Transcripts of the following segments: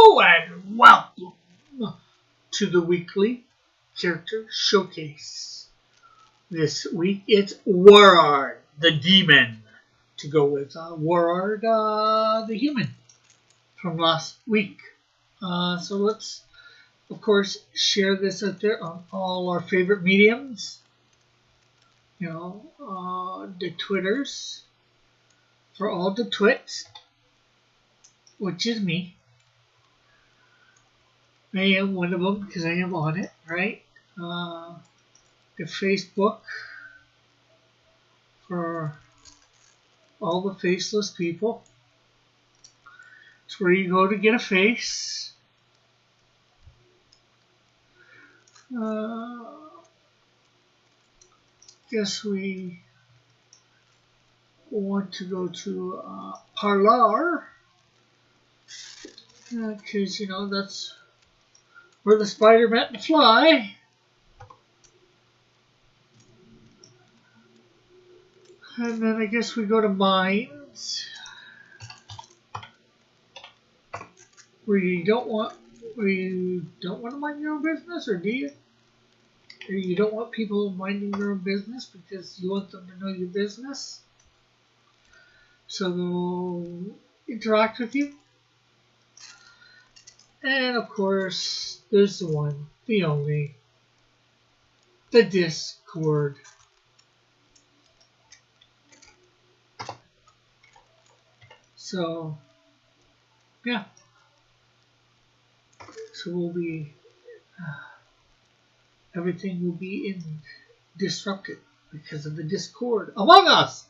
Hello and welcome to the weekly character showcase. This week it's Warard, the demon, to go with Warard, the human, from last week. So let's, of course, share this out there on all our favorite mediums. The Twitters, for all the twits, which is me. I am one of them because I am on it, right? The Facebook for all the faceless people. It's where you go to get a face. Guess we want to go to Parlor, because that's where the spider met the fly. And then I guess we go to Minds, where you don't want to mind your own business, or do you? Or you don't want people minding their own business because you want them to know your business, so they'll interact with you. And of course, there's the one, the only, the Discord. So, yeah. So we'll be, everything will be disrupted because of the Discord among us.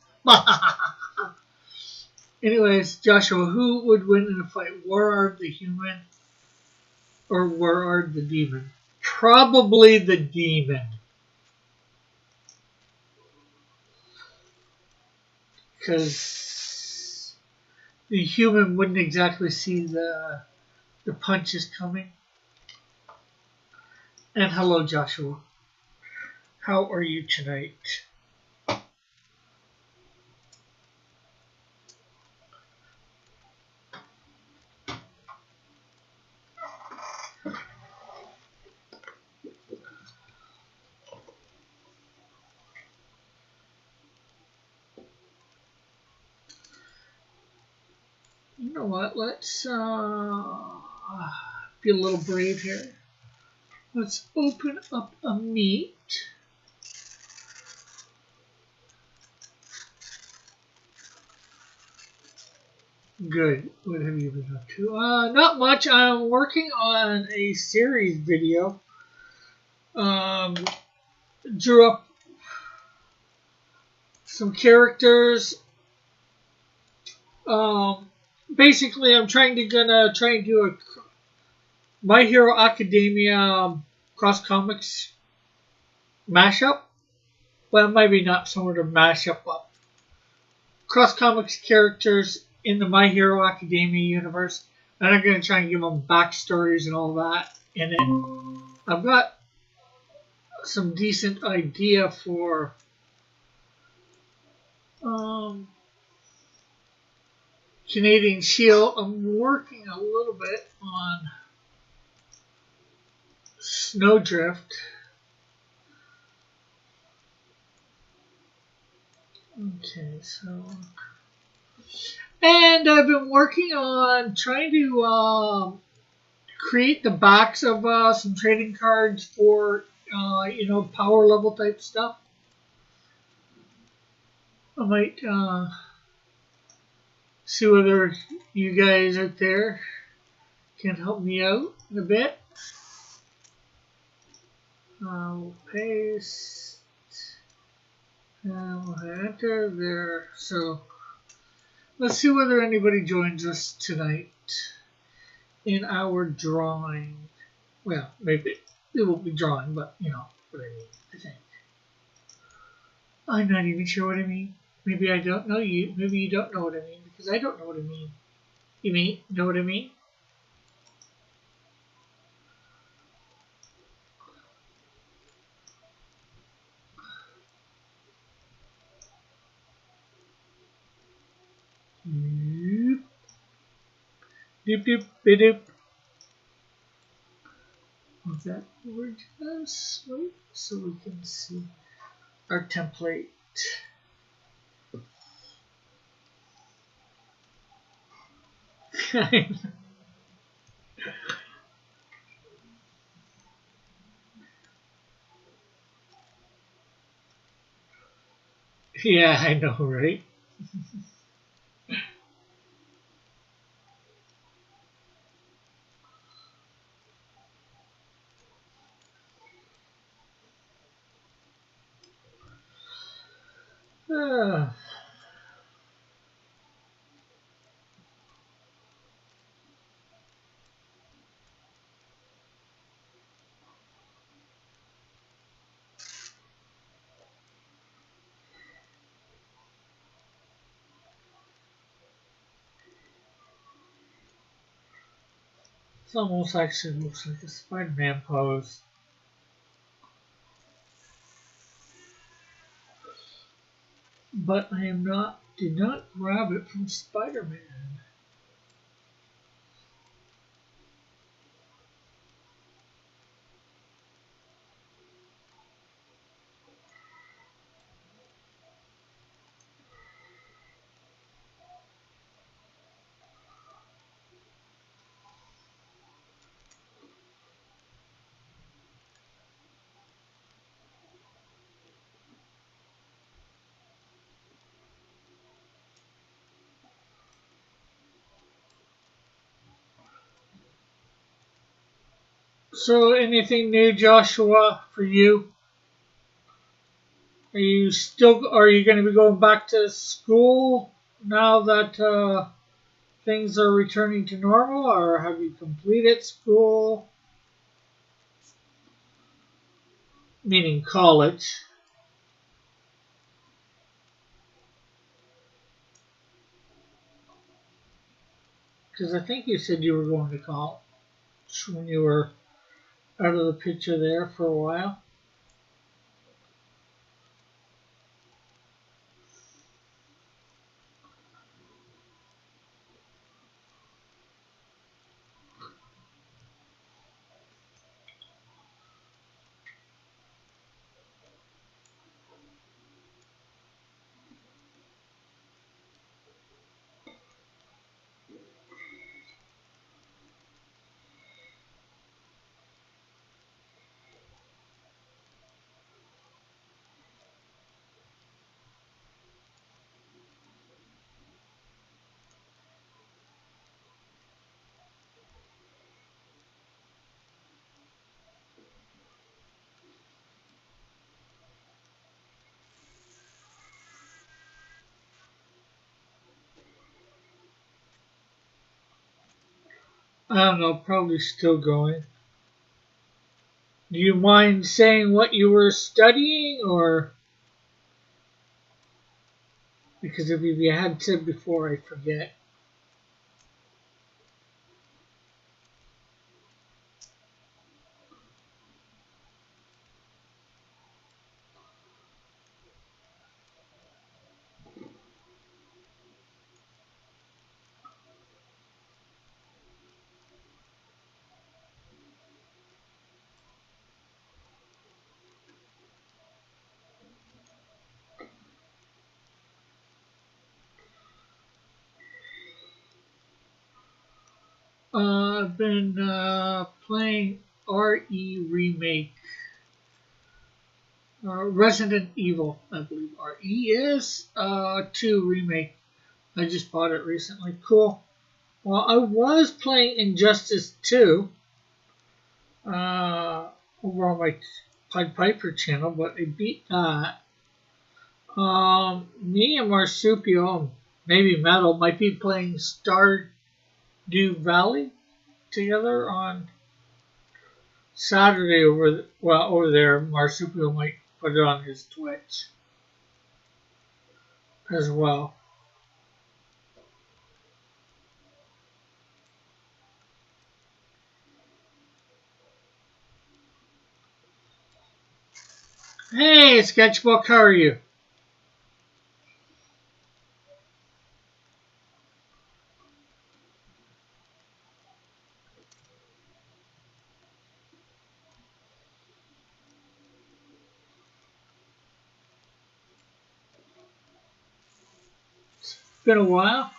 Anyways, Joshua, who would win in a fight, Warard the human or Warard the demon? Probably the demon. Because the human wouldn't exactly see the punches coming. And hello, Joshua. How are you tonight? You know what? Let's be a little brave here. Let's open up a meet. Good. What have you been up to? Not much. I'm working on a series video. Drew up some characters. Basically, I'm gonna try and do a My Hero Academia cross comics mashup. Well, maybe not sort of mashup, but cross comics characters in the My Hero Academia universe, and I'm gonna try and give them backstories and all that in it. I've got some decent idea for Canadian Shield. I'm working a little bit on Snowdrift. Okay, so, and I've been working on trying to create the backs of some trading cards for power level type stuff. I might see whether you guys out there can help me out a bit. I'll paste and we'll enter there. So let's see whether anybody joins us tonight in our drawing. Well, maybe it won't be drawing, but you know what I mean, I think. I'm not even sure what I mean. Maybe I don't know you. Maybe you don't know what I mean, because I don't know what I mean. You know what I mean? Doop, doop, doop, doop. Is that what we're doing? Sweet. So we can see our template. Yeah, I know, right? Ah, it's almost actually looks like a Spider-Man pose. But I am not, did not grab it from Spider-Man. So anything new, Joshua, for you? Are you going to be going back to school now that things are returning to normal, or have you completed school? Meaning college. Because I think you said you were going to college when you were out of the picture there for a while. I don't know, probably still going. Do you mind saying what you were studying, or because if you had said before, I forget. I've been playing RE remake, Resident Evil, I believe RE is 2 remake. I just bought it recently. Cool. Well, I was playing Injustice 2 uh, over on my Pied Piper channel, but I beat that. Me and Marsupial, maybe Metal, might be playing Stardew Valley together on Saturday over there. Marsupial might put it on his Twitch as well. Hey, Sketchbook, how are you? Been a while.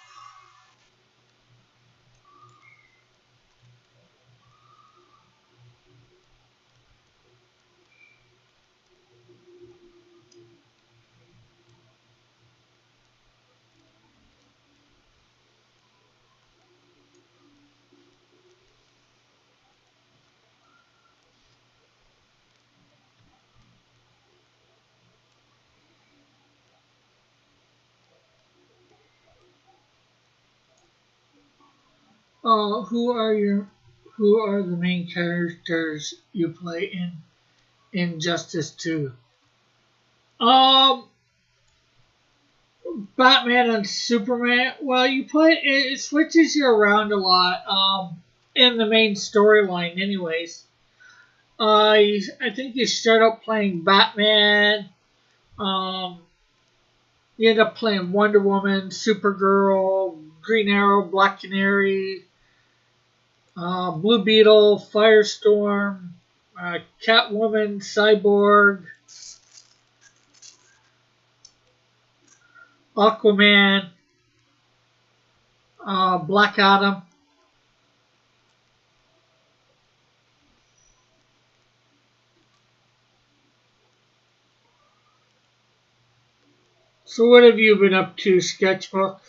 Who are the main characters you play in Injustice 2? Um, Batman and Superman. Well, you play it switches you around a lot. In the main storyline, anyways. I think you start out playing Batman. Um, you end up playing Wonder Woman, Supergirl, Green Arrow, Black Canary, Blue Beetle, Firestorm, Catwoman, Cyborg, Aquaman, Black Adam. So what have you been up to, Sketchbook?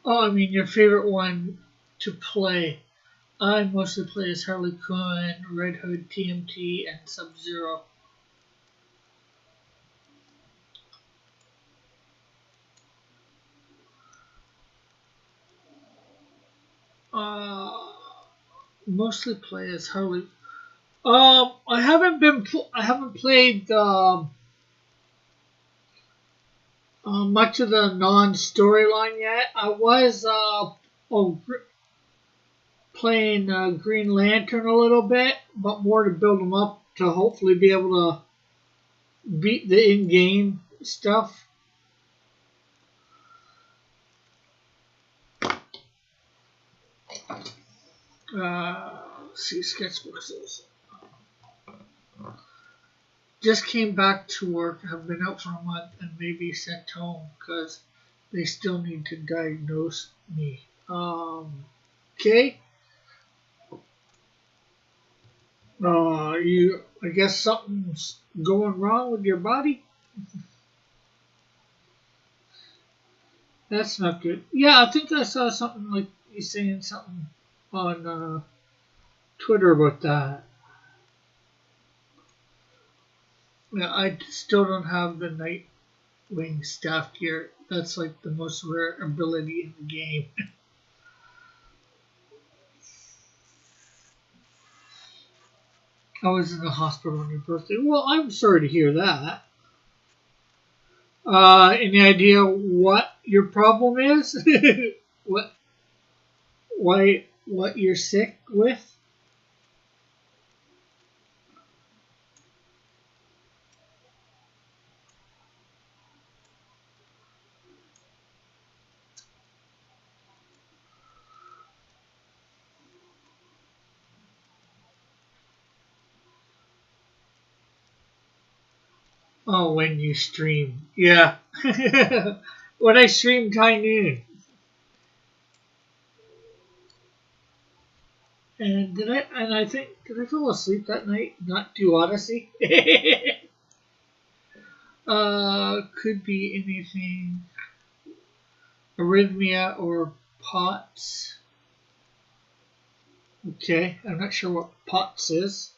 Oh, I mean your favorite one to play. I mostly play as Harley Quinn, Red Hood, TMT, and Sub Zero. Uh, Mostly play as Harley. I haven't played much of the non-storyline yet. I was oh, playing Green Lantern a little bit, but more to build them up to hopefully be able to beat the in-game stuff. Let's see, sketchbooks. Just came back to work. Have been out for a month and maybe sent home because they still need to diagnose me. Okay. I guess something's going wrong with your body. That's not good. Yeah, I think I saw something like you saying something on Twitter about that. Yeah, I still don't have the Nightwing staff gear. That's like the most rare ability in the game. I was in the hospital on your birthday. Well, I'm sorry to hear that. Any idea what your problem is? what what you're sick with? Oh, when you stream. Yeah. When I streamed High Noon. And I think did I fall asleep that night? Not do Odyssey? Could be anything. arrhythmia or POTS. Okay, I'm not sure what POTS is.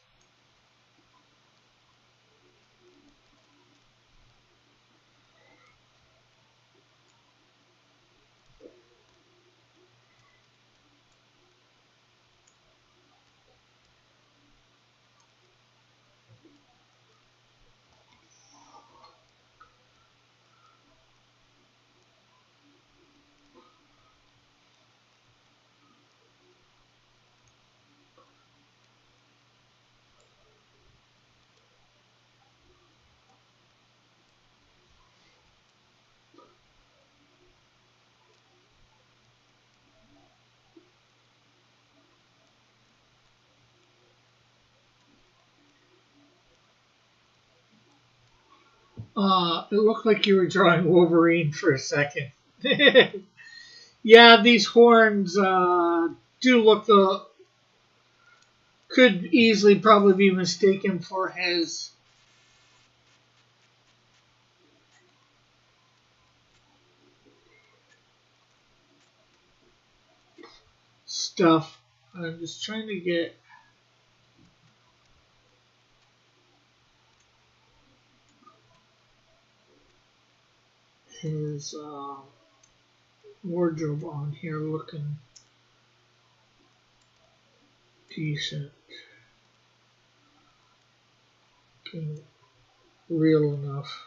It looked like you were drawing Wolverine for a second. Yeah, these horns do look could easily probably be mistaken for his stuff. I'm just trying to get his wardrobe on here looking decent, looking real enough.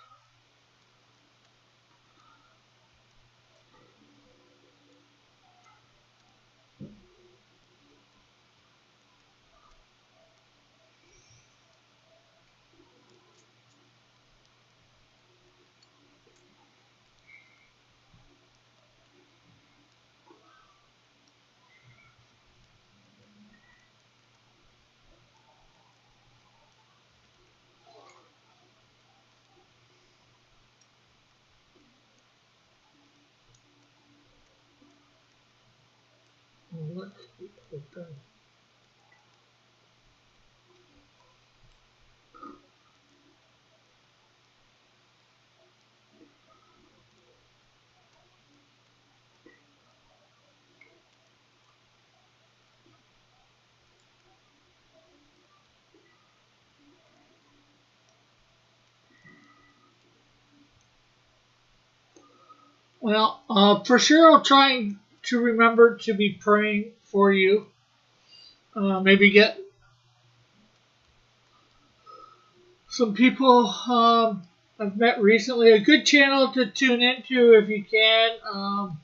Let's put that. Well, for sure, I'll try to remember to be praying for you. Maybe get some people I've met recently. A good channel to tune into if you can.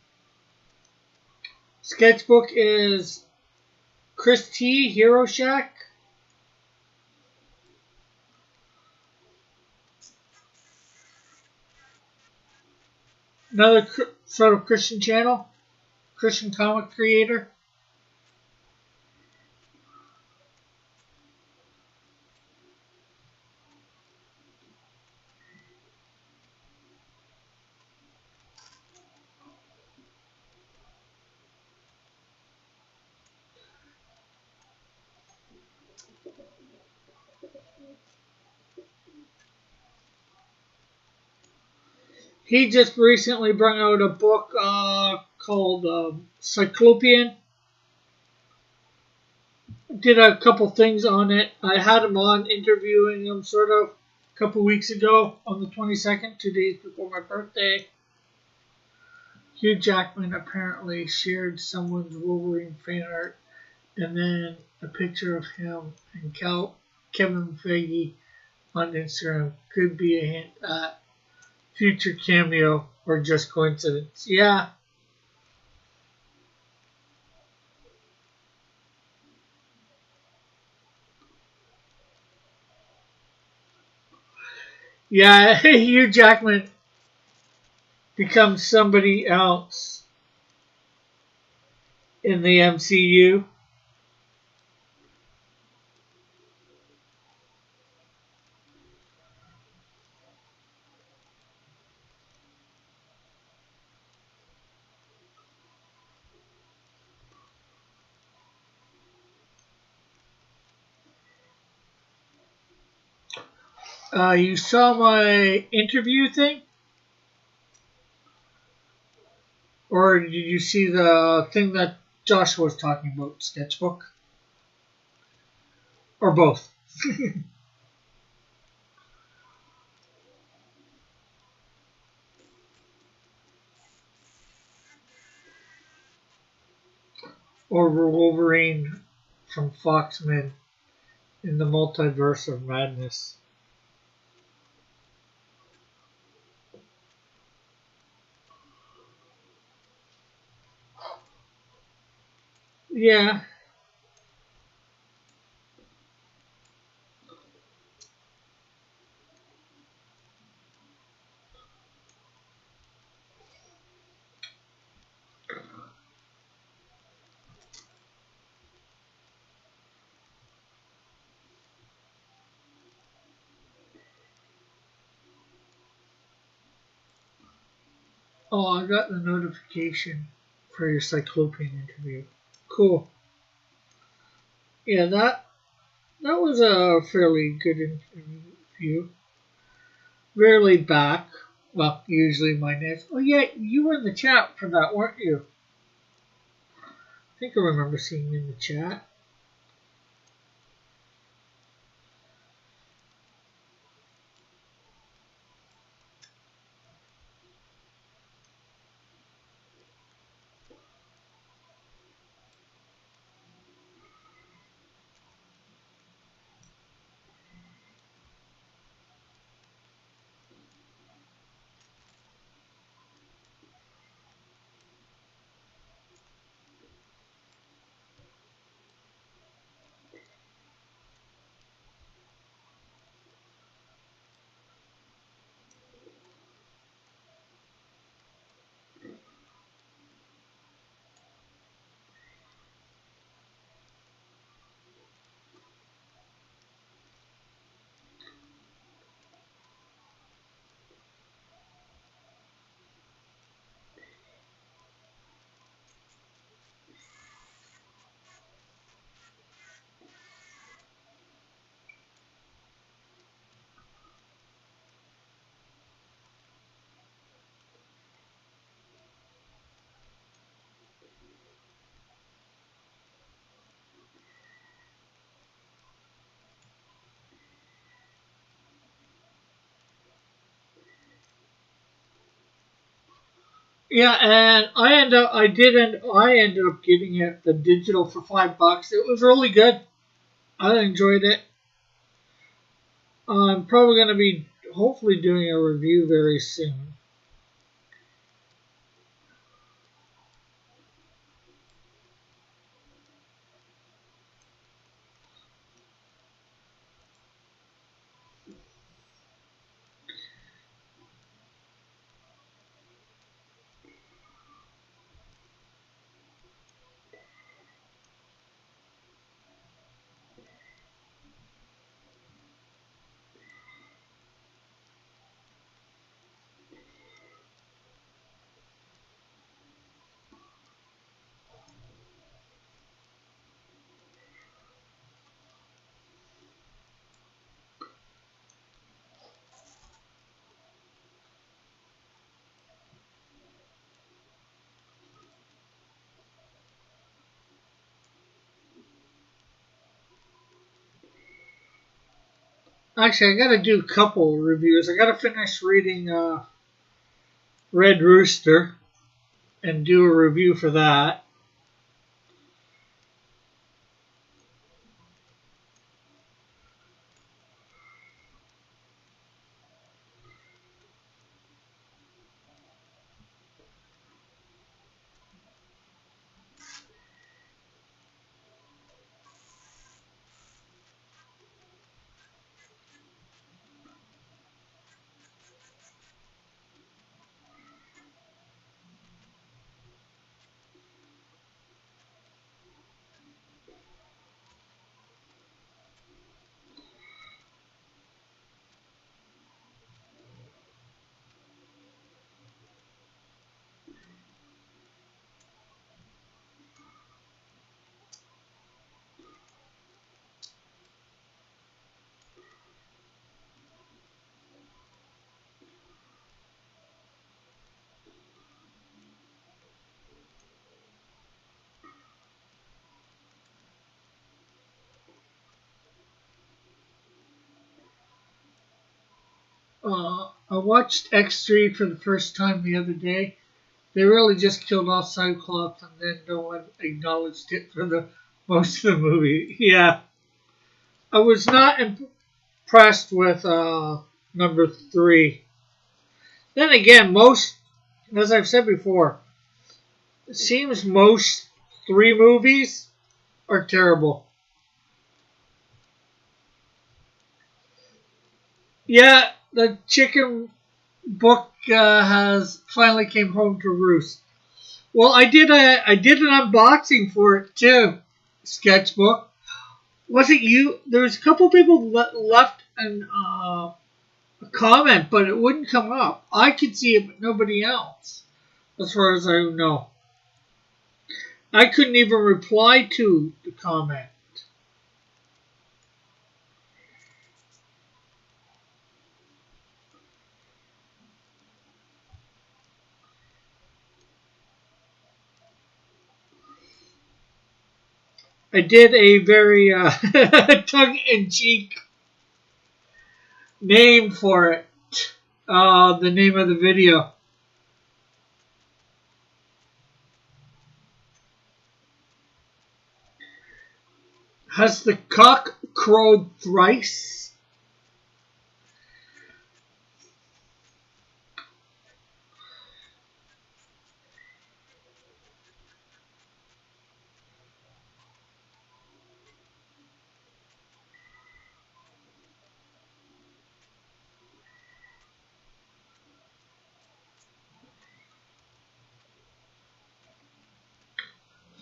Sketchbook is Chris T. Hero Shack. Another sort of Christian channel, Christian comic creator. He just recently brought out a book called Cyclopean. Did a couple things on it. I had him on interviewing him sort of a couple weeks ago on the 22nd, 2 days before my birthday. Hugh Jackman apparently shared someone's Wolverine fan art and then a picture of him and Kevin Feige on Instagram. Could be a hint at future cameo or just coincidence. Yeah. Yeah, Hugh Jackman becomes somebody else in the MCU. You saw my interview thing? Or did you see the thing that Joshua was talking about, sketchbook? Or both? Or Wolverine from Foxman in the Multiverse of Madness? Yeah. Oh, I got the notification for your Cyclopean interview. Cool. Yeah, that was a fairly good interview. Very laid back. Well, usually my next. Oh yeah, you were in the chat for that, weren't you? I think I remember seeing you in the chat. Yeah, and I ended up getting it the digital for $5. It was really good. I enjoyed it. I'm probably going to be hopefully doing a review very soon. Actually, I got to do a couple reviews. I got to finish reading Red Rooster and do a review for that. I watched X3 for the first time the other day. They really just killed off Cyclops, and then no one acknowledged it for the most of the movie. Yeah, I was not impressed with number 3. Then again, most, as I've said before, it seems most 3 movies are terrible. Yeah, the chicken book has finally came home to roost. Well, I did an unboxing for it too. Sketchbook. Was it you? There was a couple people left a comment, but it wouldn't come up. I could see it, but nobody else, as far as I know. I couldn't even reply to the comment. I did a very tongue-in-cheek name for it. The name of the video. Has the cock crowed thrice?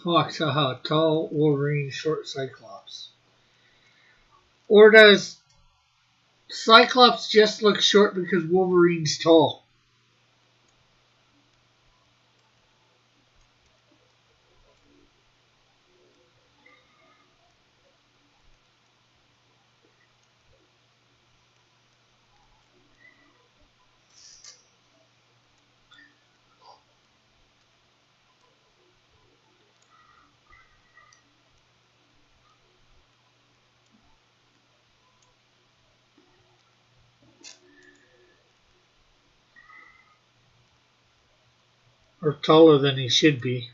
Fox, haha, tall Wolverine, short Cyclops. Or does Cyclops just look short because Wolverine's tall? Or taller than he should be?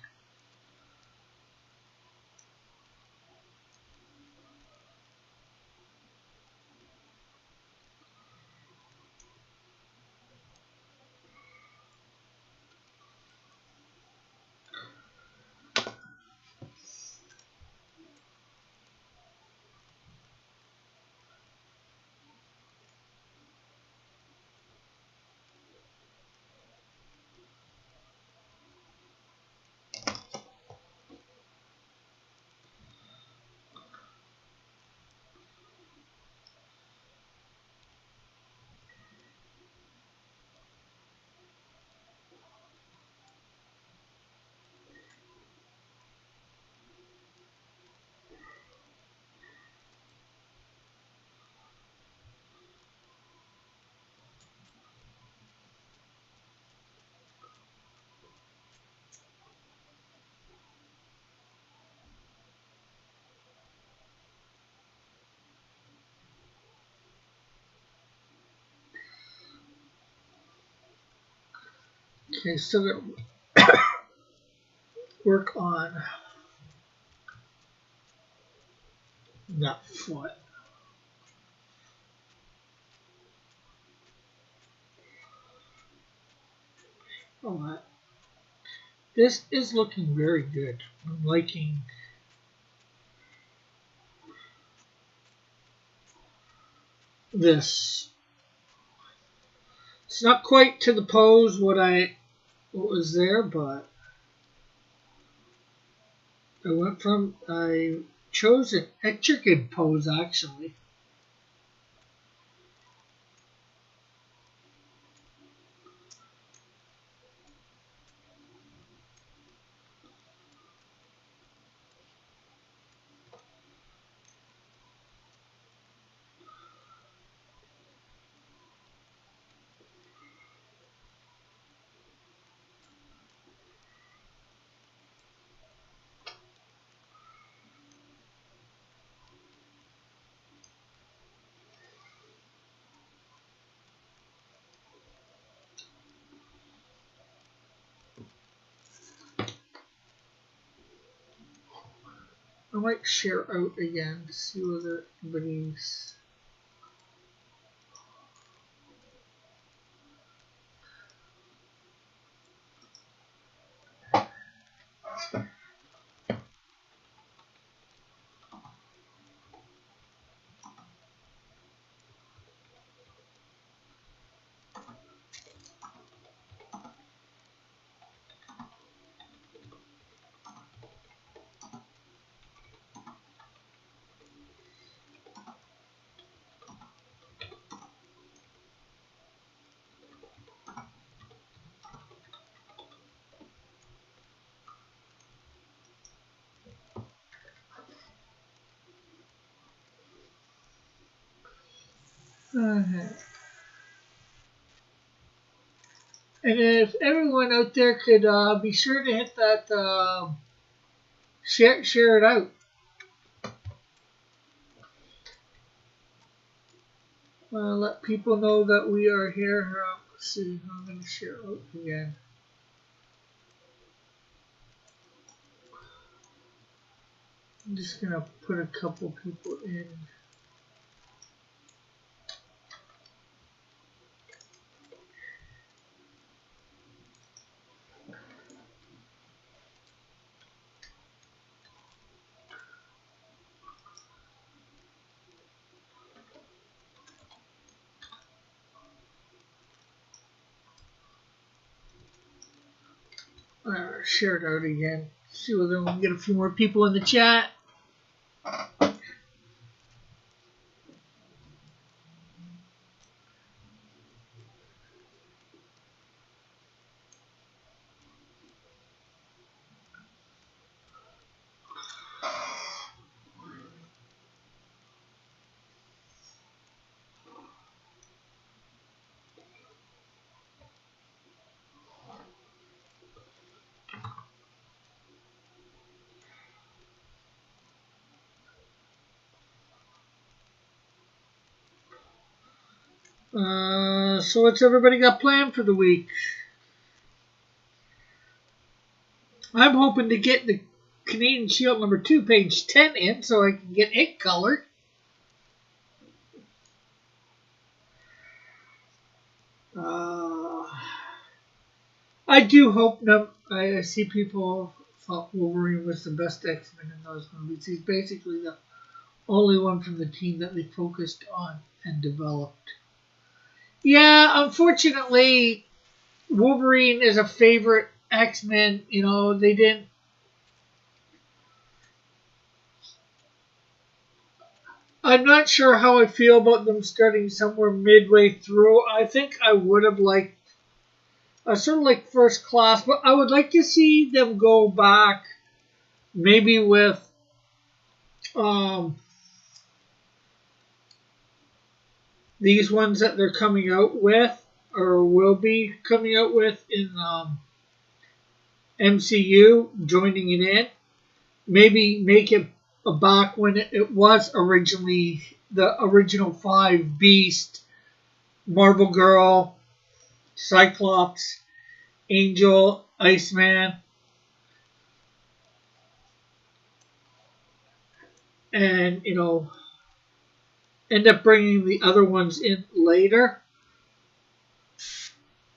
Okay, still got to work on that foot. Alright. This is looking very good. I'm liking this. It's not quite to the pose what was there, but I chose an intricate pose actually. might share out again to see whether anybody's. And if everyone out there could be sure to hit that share it out. Let people know that we are here. Let's see, I'm going to share out again. I'm just going to put a couple people in. Share it out again. See whether we can get a few more people in the chat. So what's everybody got planned for the week? I'm hoping to get the Canadian Shield number 2, page 10 in so I can get it colored. I do hope I see people thought Wolverine was the best X-Men in those movies. He's basically the only one from the team that they focused on and developed. Yeah, unfortunately, Wolverine is a favorite X-Men. You know, they didn't. I'm not sure how I feel about them starting somewhere midway through. I think I would have liked, sort of like First Class, but I would like to see them go back, maybe with these ones that they're coming out with, or will be coming out with in MCU, joining it in. Maybe make it back when it was originally the original 5 Beast, Marvel Girl, Cyclops, Angel, Iceman, and, you know, end up bringing the other ones in later.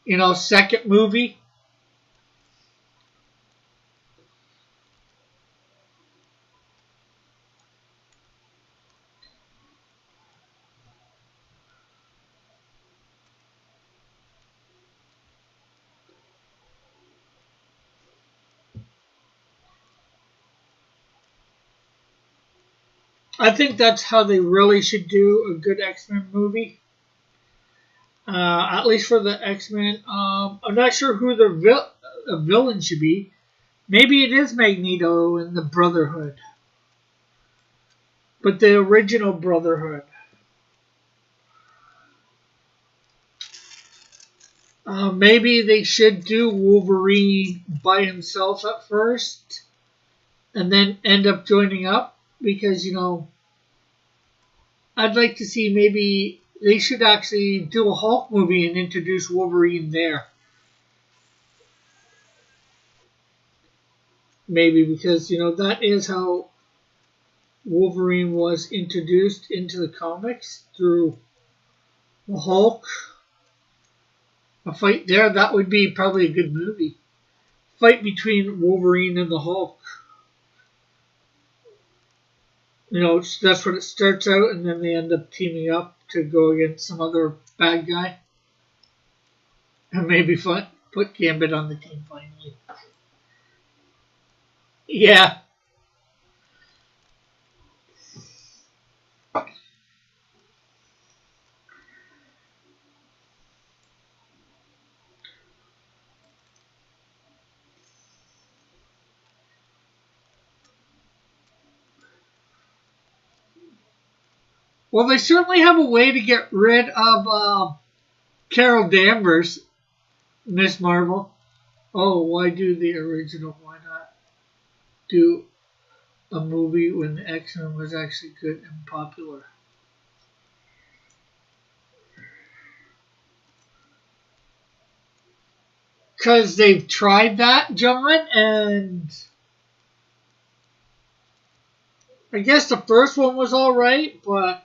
You know, second movie. I think that's how they really should do a good X-Men movie. At least for the X-Men. I'm not sure who the villain should be. Maybe it is Magneto and the Brotherhood. But the original Brotherhood. Maybe they should do Wolverine by himself at first. And then end up joining up. Because, you know, I'd like to see maybe they should actually do a Hulk movie and introduce Wolverine there. Maybe because, you know, that is how Wolverine was introduced into the comics through the Hulk. A fight there, that would be probably a good movie. Fight between Wolverine and the Hulk. You know, that's what it starts out, and then they end up teaming up to go against some other bad guy. And maybe put Gambit on the team finally. Yeah. Well, they certainly have a way to get rid of Carol Danvers, Miss Marvel. Oh, why do the original? Why not do a movie when the X-Men was actually good and popular? Because they've tried that, John, and I guess the first one was alright, but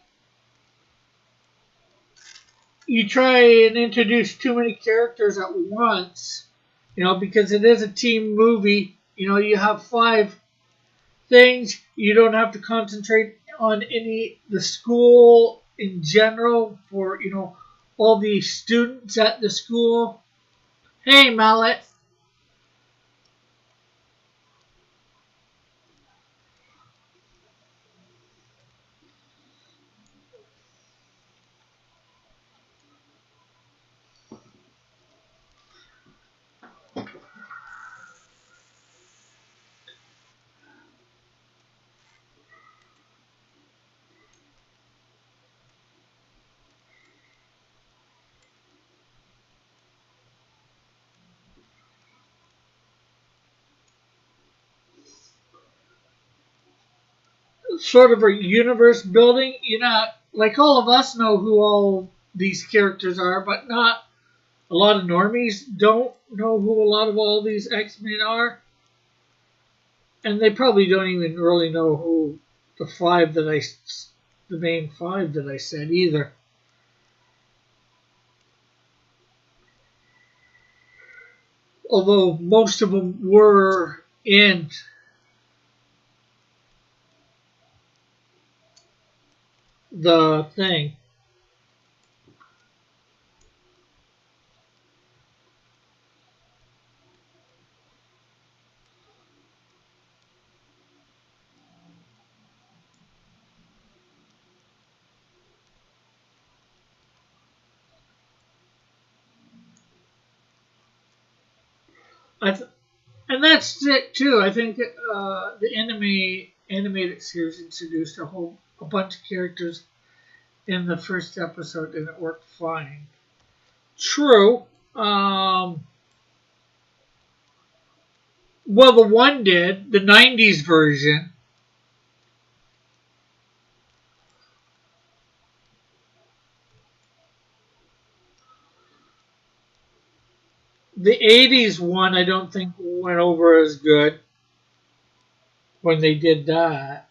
you try and introduce too many characters at once, you know, because it is a team movie. You know, you have 5 things. You don't have to concentrate on the school in general for, you know, all the students at the school. Hey, Mallet. Sort of a universe building. You know, like all of us know who all these characters are, but not a lot of normies don't know who a lot of all these X-Men are. And they probably don't even really know who the main 5 that I said either. Although most of them were in the thing. And that's it too. I think the animated series introduced a bunch of characters in the first episode, and it worked fine. True. Well, the one did, the '90s version. The '80s one, I don't think went over as good when they did that.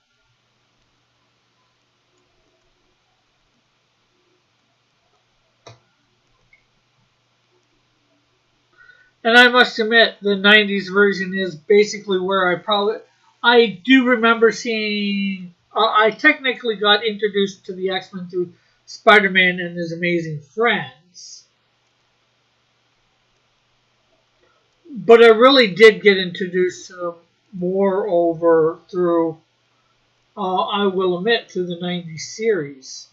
And I must admit, the '90s version is basically where I do remember seeing. I technically got introduced to the X-Men through Spider-Man and His Amazing Friends, but I really did get introduced to them more over through. I will admit, through the '90s series.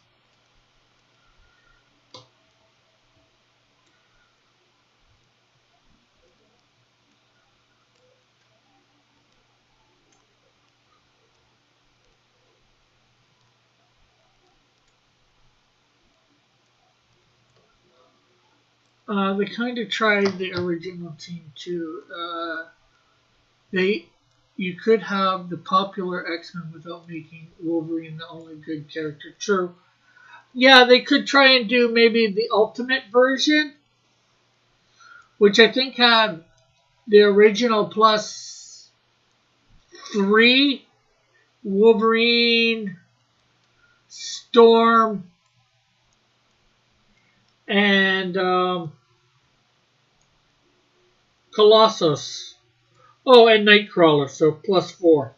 They kind of tried the original team too. They, you could have the popular X-Men without making Wolverine the only good character. True. Yeah, they could try and do maybe the Ultimate version, which I think had the original plus 3 Wolverine, Storm, and Colossus. Oh, and Nightcrawler, so +4.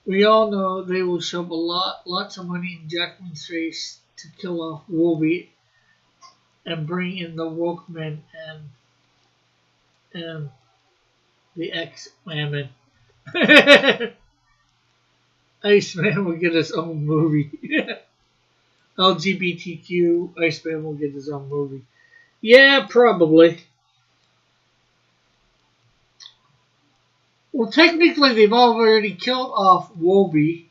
We all know they will shove lots of money in Jackman's face to kill off Wolverine and bring in the Wolfman and the X-Mammon. Iceman will get his own movie. LGBTQ Iceman will get his own movie. Yeah, probably. Well, technically, they've already killed off Wolby.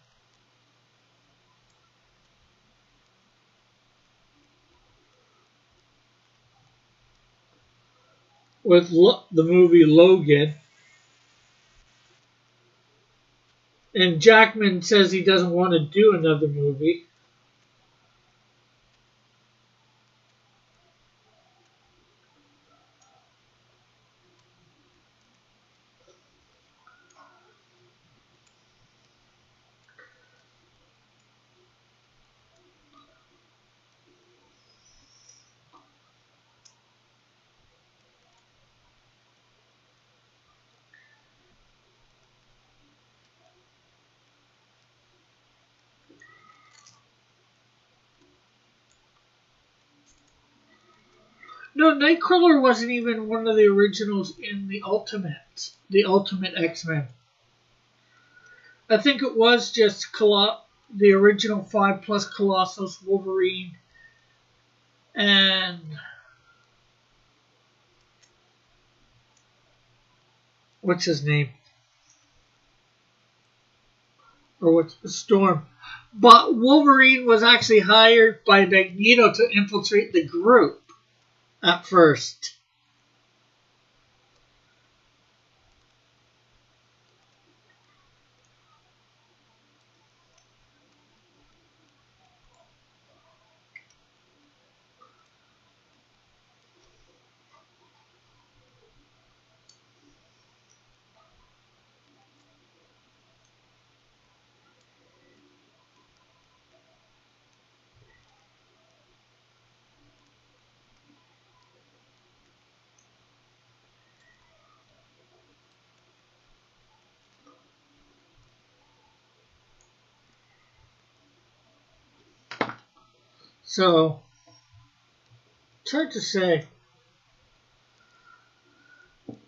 With the movie Logan. And Jackman says he doesn't want to do another movie. No, Nightcrawler wasn't even one of the originals in the Ultimate X-Men. I think it was just the original 5 plus Colossus, Wolverine, and what's his name? Or what's Storm. But Wolverine was actually hired by Magneto to infiltrate the group at first. So, it's hard to say.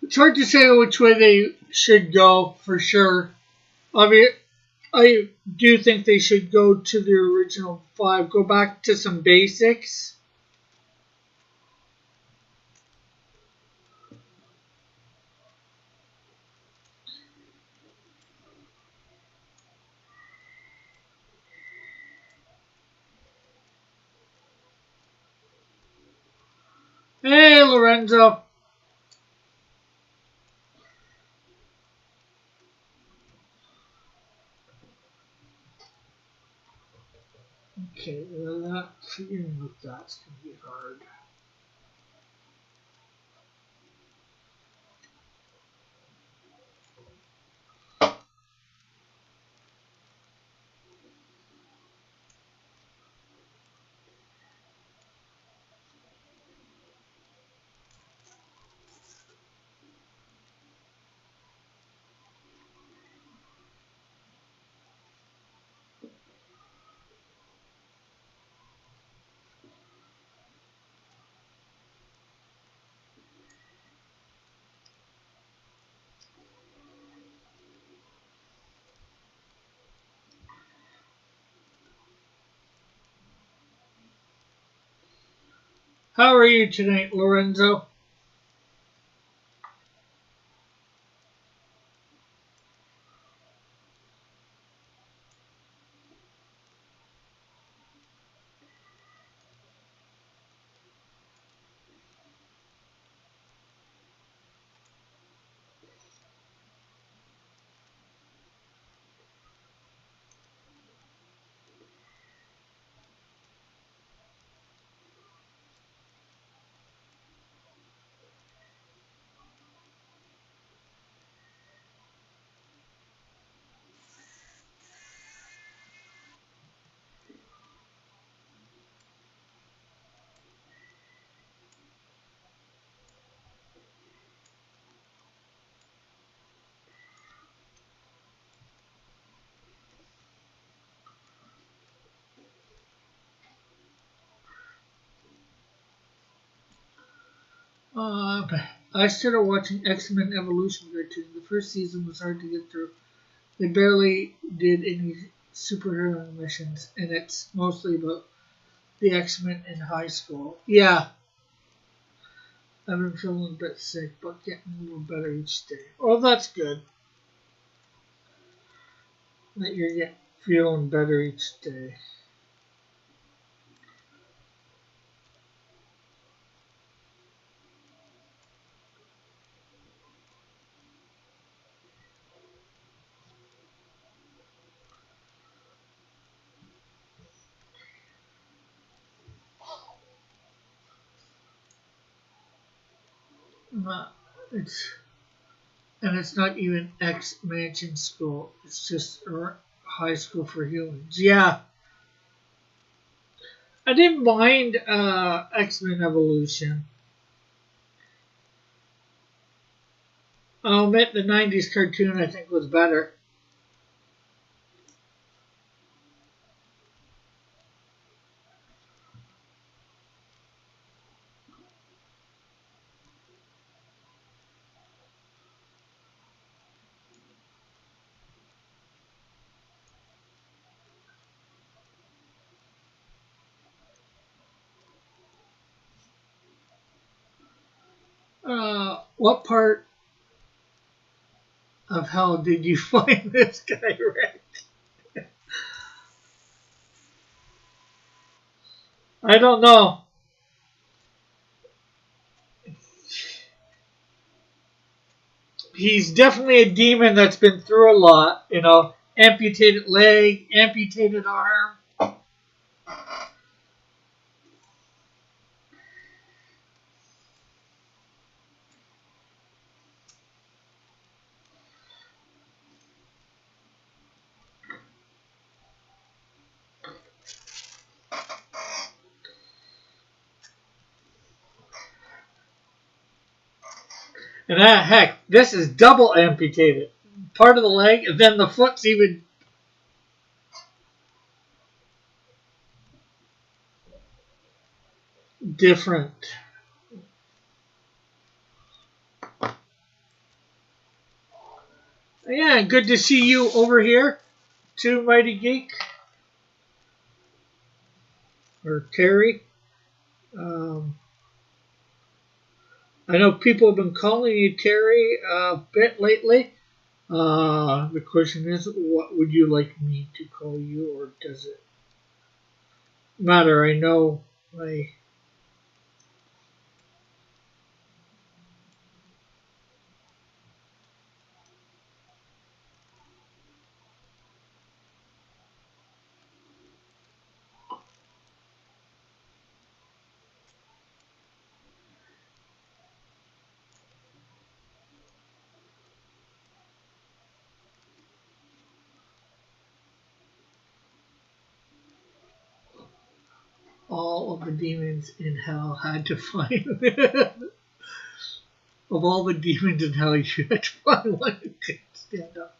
It's hard to say which way they should go for sure. I mean, I do think they should go to the original 5, go back to some basics. Hey, Lorenzo. Okay, well, figuring out that's going to be hard. How are you tonight, Lorenzo? Uh, I started watching X-Men Evolution cartoon. The first season was hard to get through. They barely did any superhero missions, and it's mostly about the X-Men in high school. Yeah, I've been feeling a bit sick, but getting a little better each day. Oh, that's good. That you're getting feeling better each day. Not, it's and it's not even X Mansion School. It's just a high school for humans. Yeah, I didn't mind X-Men Evolution. I'll admit the '90s cartoon I think was better. What part of hell did you find this guy wrecked? I don't know. He's definitely a demon that's been through a lot. You know, amputated leg, amputated arm. And heck, this is double amputated. Part of the leg, and then the foot's even different. Yeah, good to see you over here, too, Mighty Geek. Or Terry. Um, I know people have been calling you Terry a bit lately. The question is, what would you like me to call you, or does it matter? I know I. All of the demons in hell had to find. Of all the demons in hell, you had to find one who could stand up.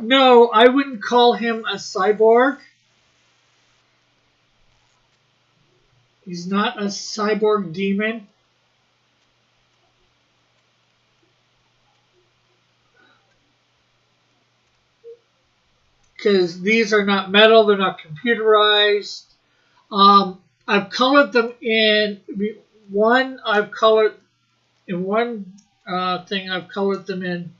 No, I wouldn't call him a cyborg. He's not a cyborg demon. Because these are not metal, they're not computerized. I've colored them in one. I've colored in one thing. I've colored them in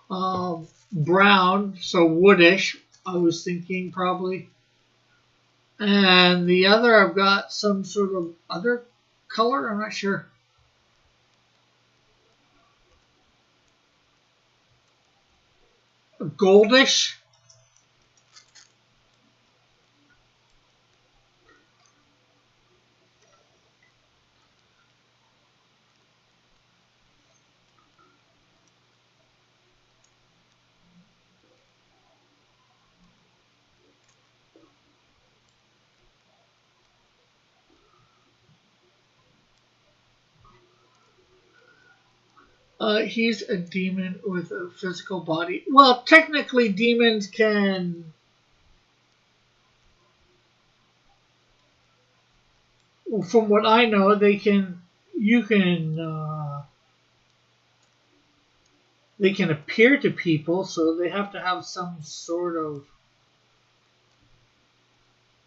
brown, so woodish. I was thinking probably, and the other I've got some sort of other color. I'm not sure. Goldish. He's a demon with a physical body. Well, technically, demons can. from what I know, they can appear to people, so they have to have some sort of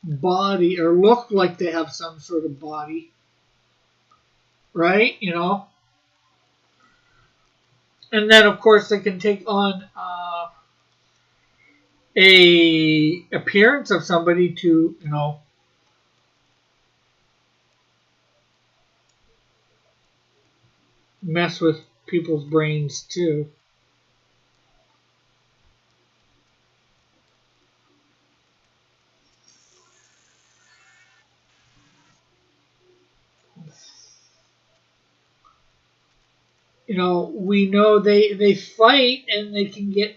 body or look like they have some sort of body, right? And then of course they can take on a appearance of somebody to mess with people's brains too. We know they fight and they can get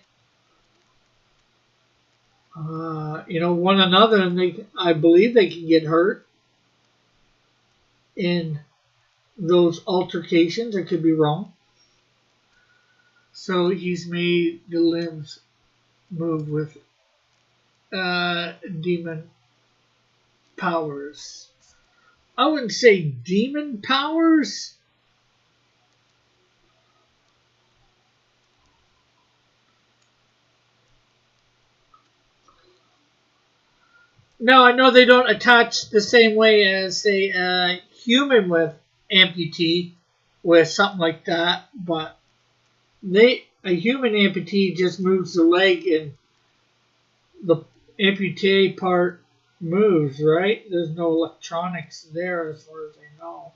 one another, and I believe they can get hurt in those altercations. I could be wrong. So he's made the limbs move with demon powers. I wouldn't say demon powers. No, I know they don't attach the same way as, say, a human with amputee, with something like that, but a human amputee just moves the leg and the amputee part moves, right? There's no electronics there as far as I know.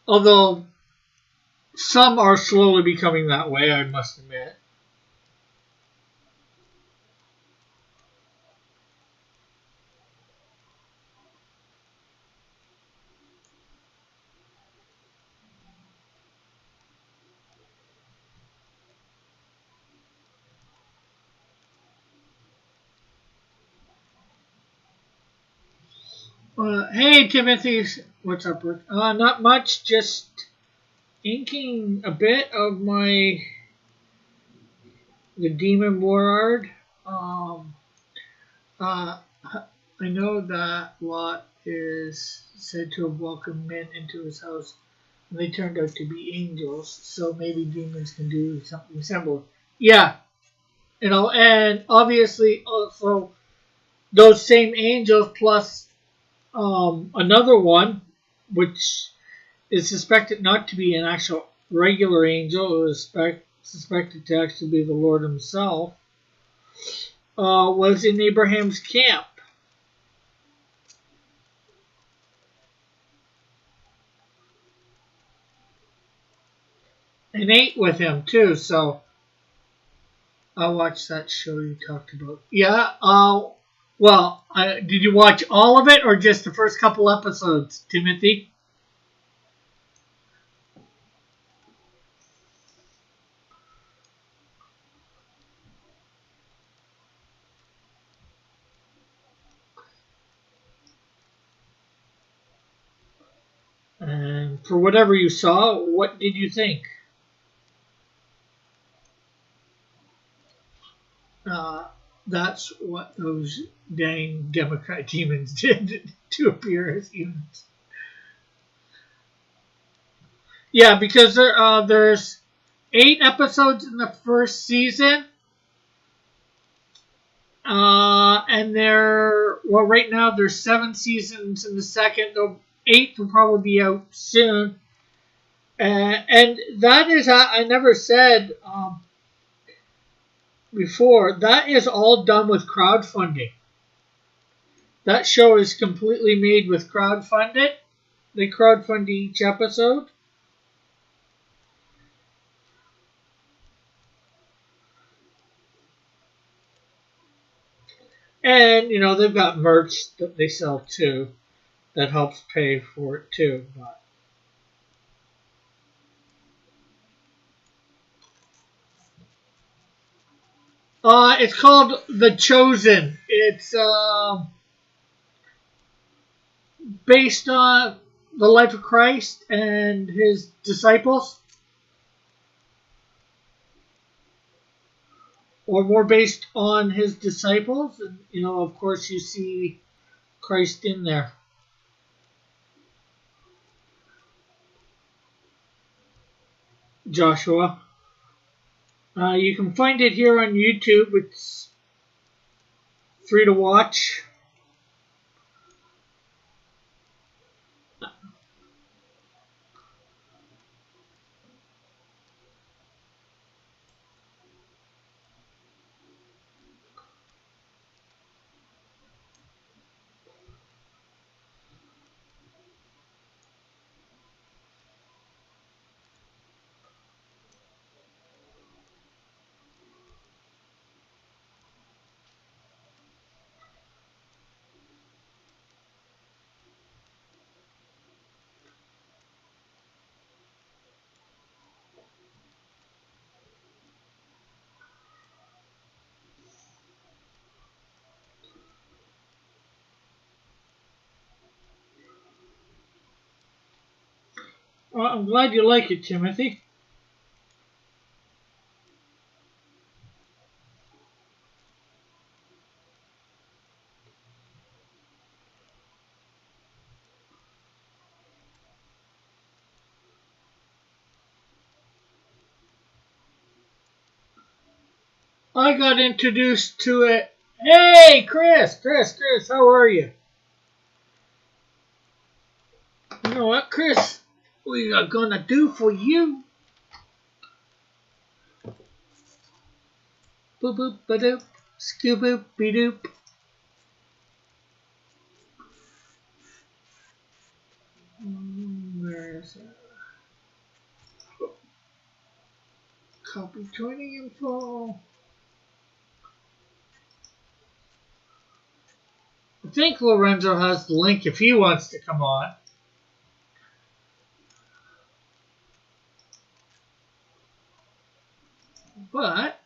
Although some are slowly becoming that way, I must admit. Hey, Timothy. What's up, Rick? Not much, just inking a bit of the Demon Warard. I know that Lot is said to have welcomed men into his house, and they turned out to be angels, so maybe demons can do something similar. Yeah, and obviously also those same angels plus another one, which is suspected not to be an actual regular angel, it was suspected to actually be the Lord himself, was in Abraham's camp. And ate with him too, so I watched that show you talked about. Yeah, well, did you watch all of it or just the first couple episodes, Timothy? And for whatever you saw, what did you think? That's what those dang Democrat demons did to appear as humans. Yeah, because there's 8 episodes in the first season. And right now there's 7 seasons in the second. The 8th will probably be out soon. And that is, I never said before, that is all done with crowdfunding. That show is completely made with crowdfunding. They crowdfund each episode. And, they've got merch that they sell too that helps pay for it too. It's called The Chosen. It's based on the life of Christ and his disciples. or more based on his disciples. And, of course, you see Christ in there. Joshua. You can find it here on YouTube. It's free to watch. Well, I'm glad you like it, Timothy. I got introduced to it. Hey, Chris, how are you? You know what, Chris? We are gonna do for you. Boop boop ba doop, skoo boop be doop. There's copy joining info. I think Lorenzo has the link if he wants to come on. But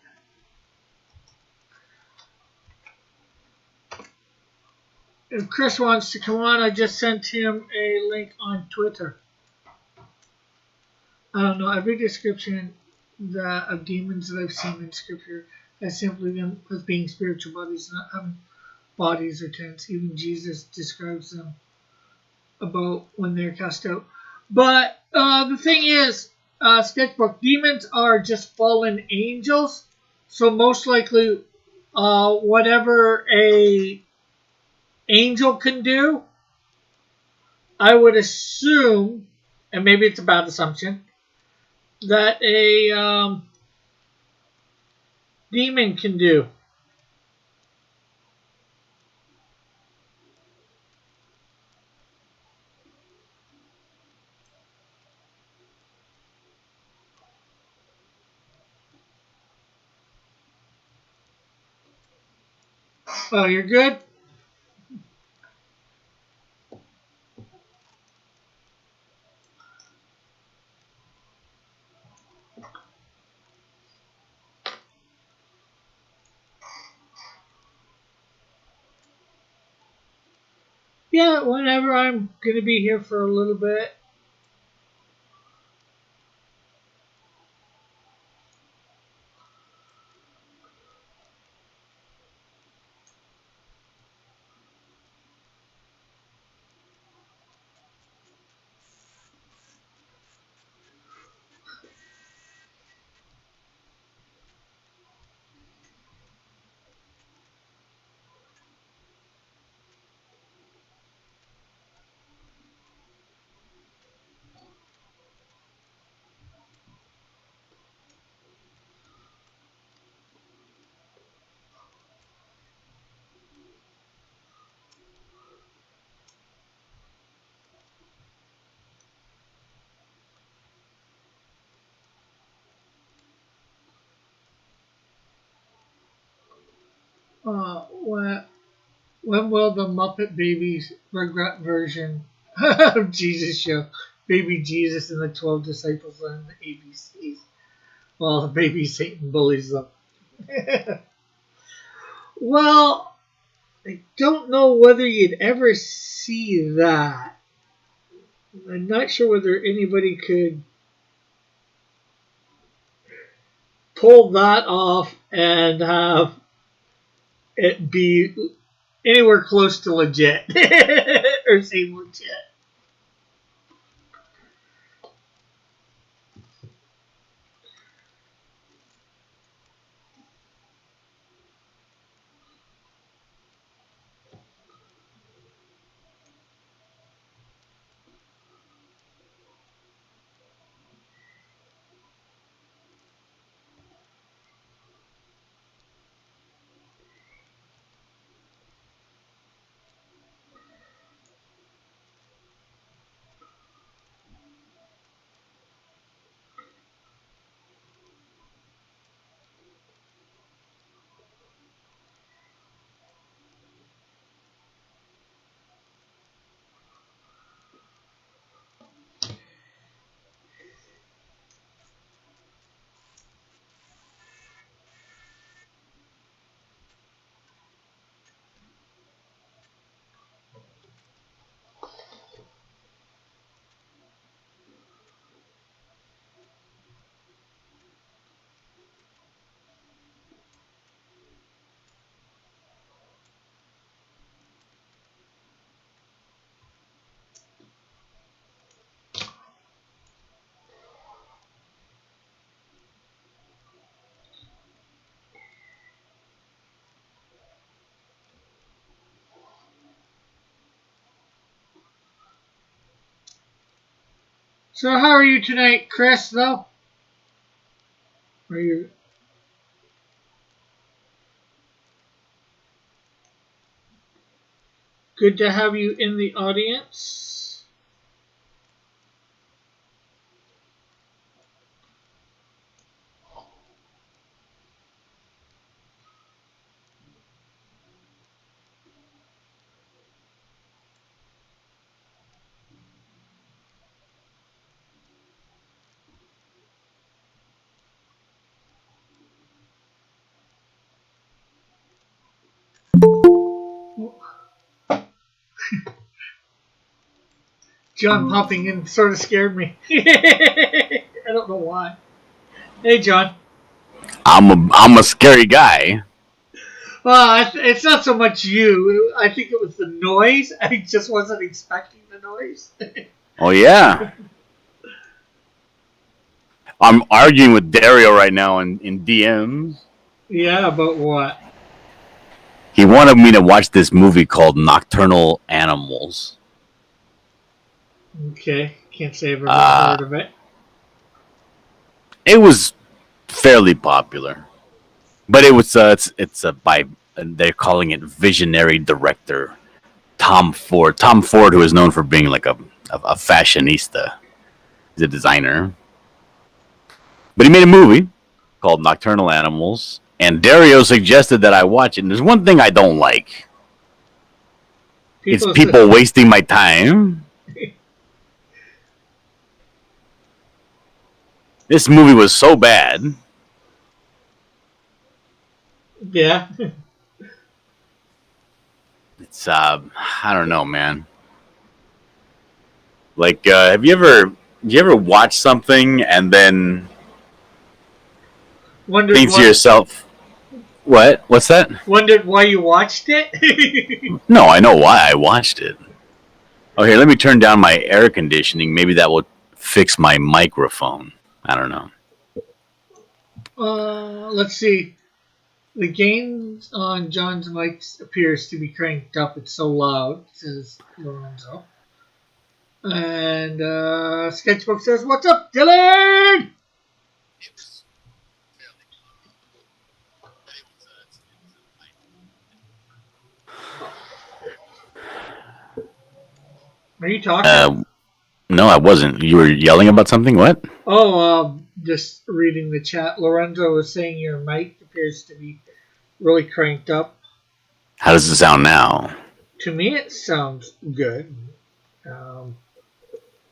if Chris wants to come on, I just sent him a link on Twitter. I don't know, every description of demons that I've seen in Scripture has simply them as being spiritual bodies, not having bodies or tents. Even Jesus describes them about when they're cast out. But the thing is, sketchbook, demons are just fallen angels. So most likely, whatever a angel can do, I would assume, and maybe it's a bad assumption, that a demon can do. Oh, you're good? Yeah, whenever I'm going to be here for a little bit. When will the Muppet Babies regret version of Jesus show? Baby Jesus and the 12 disciples on the ABCs. Well, the baby Satan bullies them. Well, I don't know whether you'd ever see that. I'm not sure whether anybody could pull that off and have it be anywhere close to legit or seem legit. So how are you tonight, Chris, though? Are you good to have you in the audience? John popping in sort of scared me. I don't know why. Hey, John. I'm a scary guy. Well, it's not so much you. I think it was the noise. I just wasn't expecting the noise. Oh yeah. I'm arguing with Dario right now in DMs. Yeah, but what? He wanted me to watch this movie called Nocturnal Animals. Okay, can't say I've ever Uh, heard of it. it was fairly popular, but it's a by they're calling it visionary director Tom Ford. Tom Ford, who is known for being like a fashionista, he's a designer, but he made a movie called Nocturnal Animals, and Dario suggested that I watch it. And there's one thing I don't like. It's people wasting my time. This movie was so bad. Yeah. It's I don't know, man. Like, have you ever watched something and then Wondered think to why. yourself, what? What's that? Wondered why you watched it. No, I know why I watched it. Oh, here, let me turn down my air conditioning. Maybe that will fix my microphone. I don't know. Let's see. The gain on John's mic appears to be cranked up. It's so loud, says Lorenzo. And Sketchbook says, "What's up, Dylan?" Are you talking? No, I wasn't. You were yelling about something? What? Oh, just reading the chat. Lorenzo was saying your mic appears to be really cranked up. How does it sound now? To me, it sounds good. I'm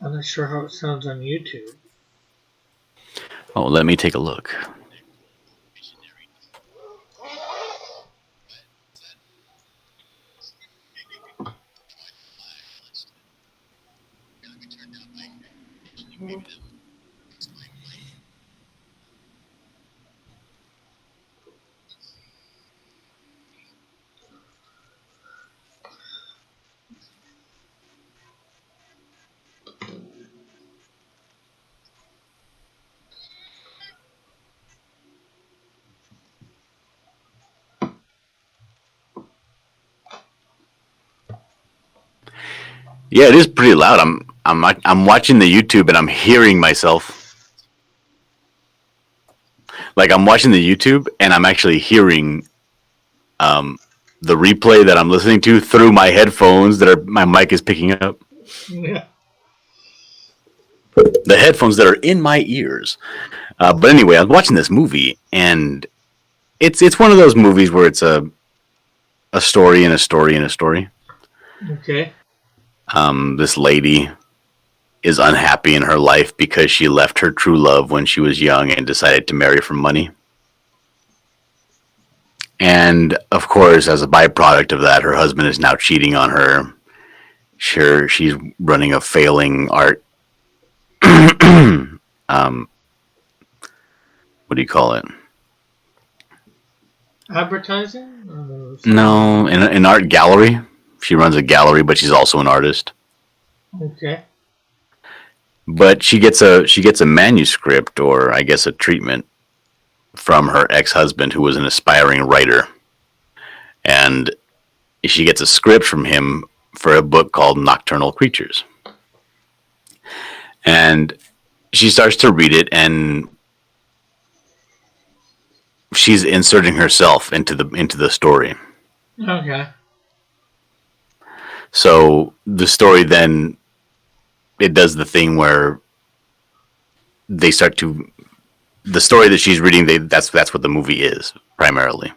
not sure how it sounds on YouTube. Oh, let me take a look. Yeah, it is pretty loud. I'm watching the YouTube and I'm hearing myself. Like I'm watching the YouTube and I'm actually hearing um, the replay that I'm listening to through my headphones that are my mic is picking up. Yeah. The headphones that are in my ears. But anyway, I was watching this movie and it's one of those movies where it's a story and a story and a story. Okay. This lady is unhappy in her life because she left her true love when she was young and decided to marry for money. And of course, as a byproduct of that, her husband is now cheating on her. Sure, she's running a failing art. um, what do you call it? Advertising? Or No, an art gallery. She runs a gallery, but she's also an artist. okay. But she gets a manuscript, or I guess a treatment, from her ex-husband, who was an aspiring writer, and she gets a script from him for a book called Nocturnal Creatures. And she starts to read it, and she's inserting herself into the story. Okay. So the story then it does the thing where they start to the story that she's reading. That's what the movie is primarily.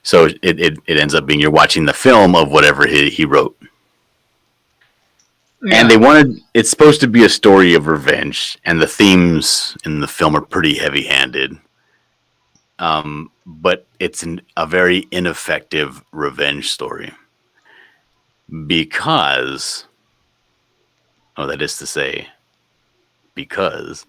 So it ends up being you're watching the film of whatever he wrote. And Yeah. it's supposed to be a story of revenge, and the themes in the film are pretty heavy handed. But it's a very ineffective revenge story because, oh, that is to say, because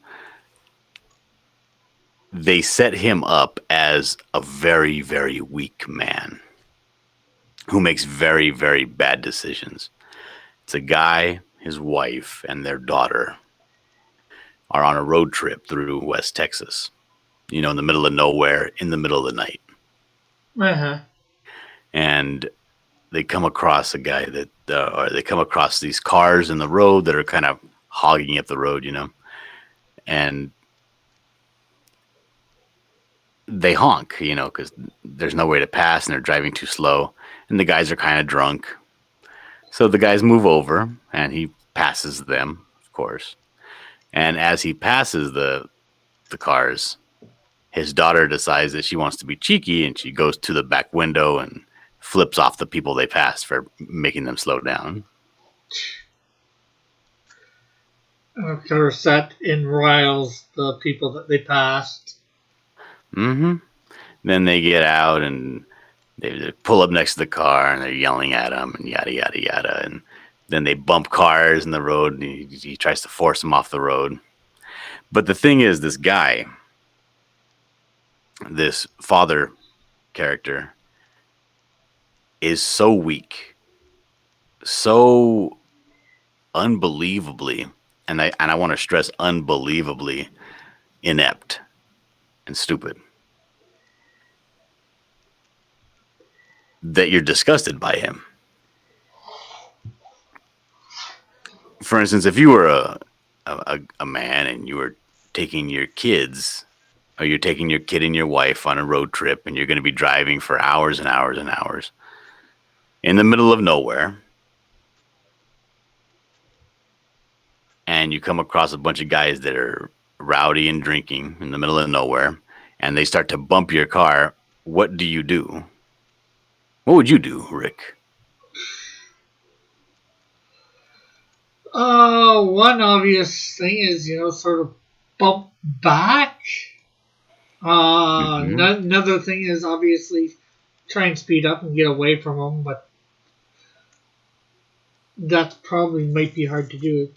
they set him up as a very, very weak man who makes very, very bad decisions. It's a guy, his wife, and their daughter are on a road trip through West Texas, in the middle of nowhere, in the middle of the night. Uh-huh. And they come across a guy or they come across these cars in the road that are kind of hogging up the road, and they honk, because there's no way to pass and they're driving too slow. And the guys are kind of drunk. So the guys move over and he passes them, of course. And as he passes the cars, his daughter decides that she wants to be cheeky and she goes to the back window and flips off the people they passed for making them slow down. Of course, that enriles the people that they passed. Mm-hmm. Then they get out and they pull up next to the car and they're yelling at him and yada, yada, yada. And then they bump cars in the road and he tries to force them off the road. But the thing is, this guy, this father character, is so weak, so unbelievably, and I want to stress unbelievably inept and stupid, that you're disgusted by him. For instance, if you were a man and you were taking your kids, or you're taking your kid and your wife on a road trip, and you're going to be driving for hours and hours and hours in the middle of nowhere, and you come across a bunch of guys that are rowdy and drinking in the middle of nowhere, and they start to bump your car, what do you do? What would you do, Rick? One obvious thing is, sort of bump back. Mm-hmm. Another thing is obviously try and speed up and get away from them, but that probably might be hard to do.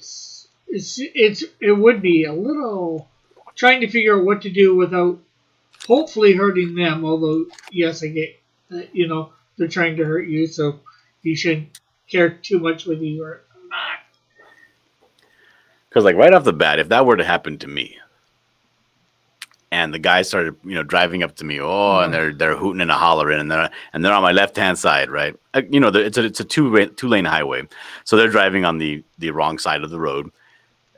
It would be a little trying to figure out what to do without hopefully hurting them. Although yes, I get they're trying to hurt you, so you shouldn't care too much whether you are not. Because, like, right off the bat, if that were to happen to me, and the guys started, driving up to me. Oh, and they're hooting and hollering, and they're on my left hand side, right? It's a two lane highway, so they're driving on the wrong side of the road,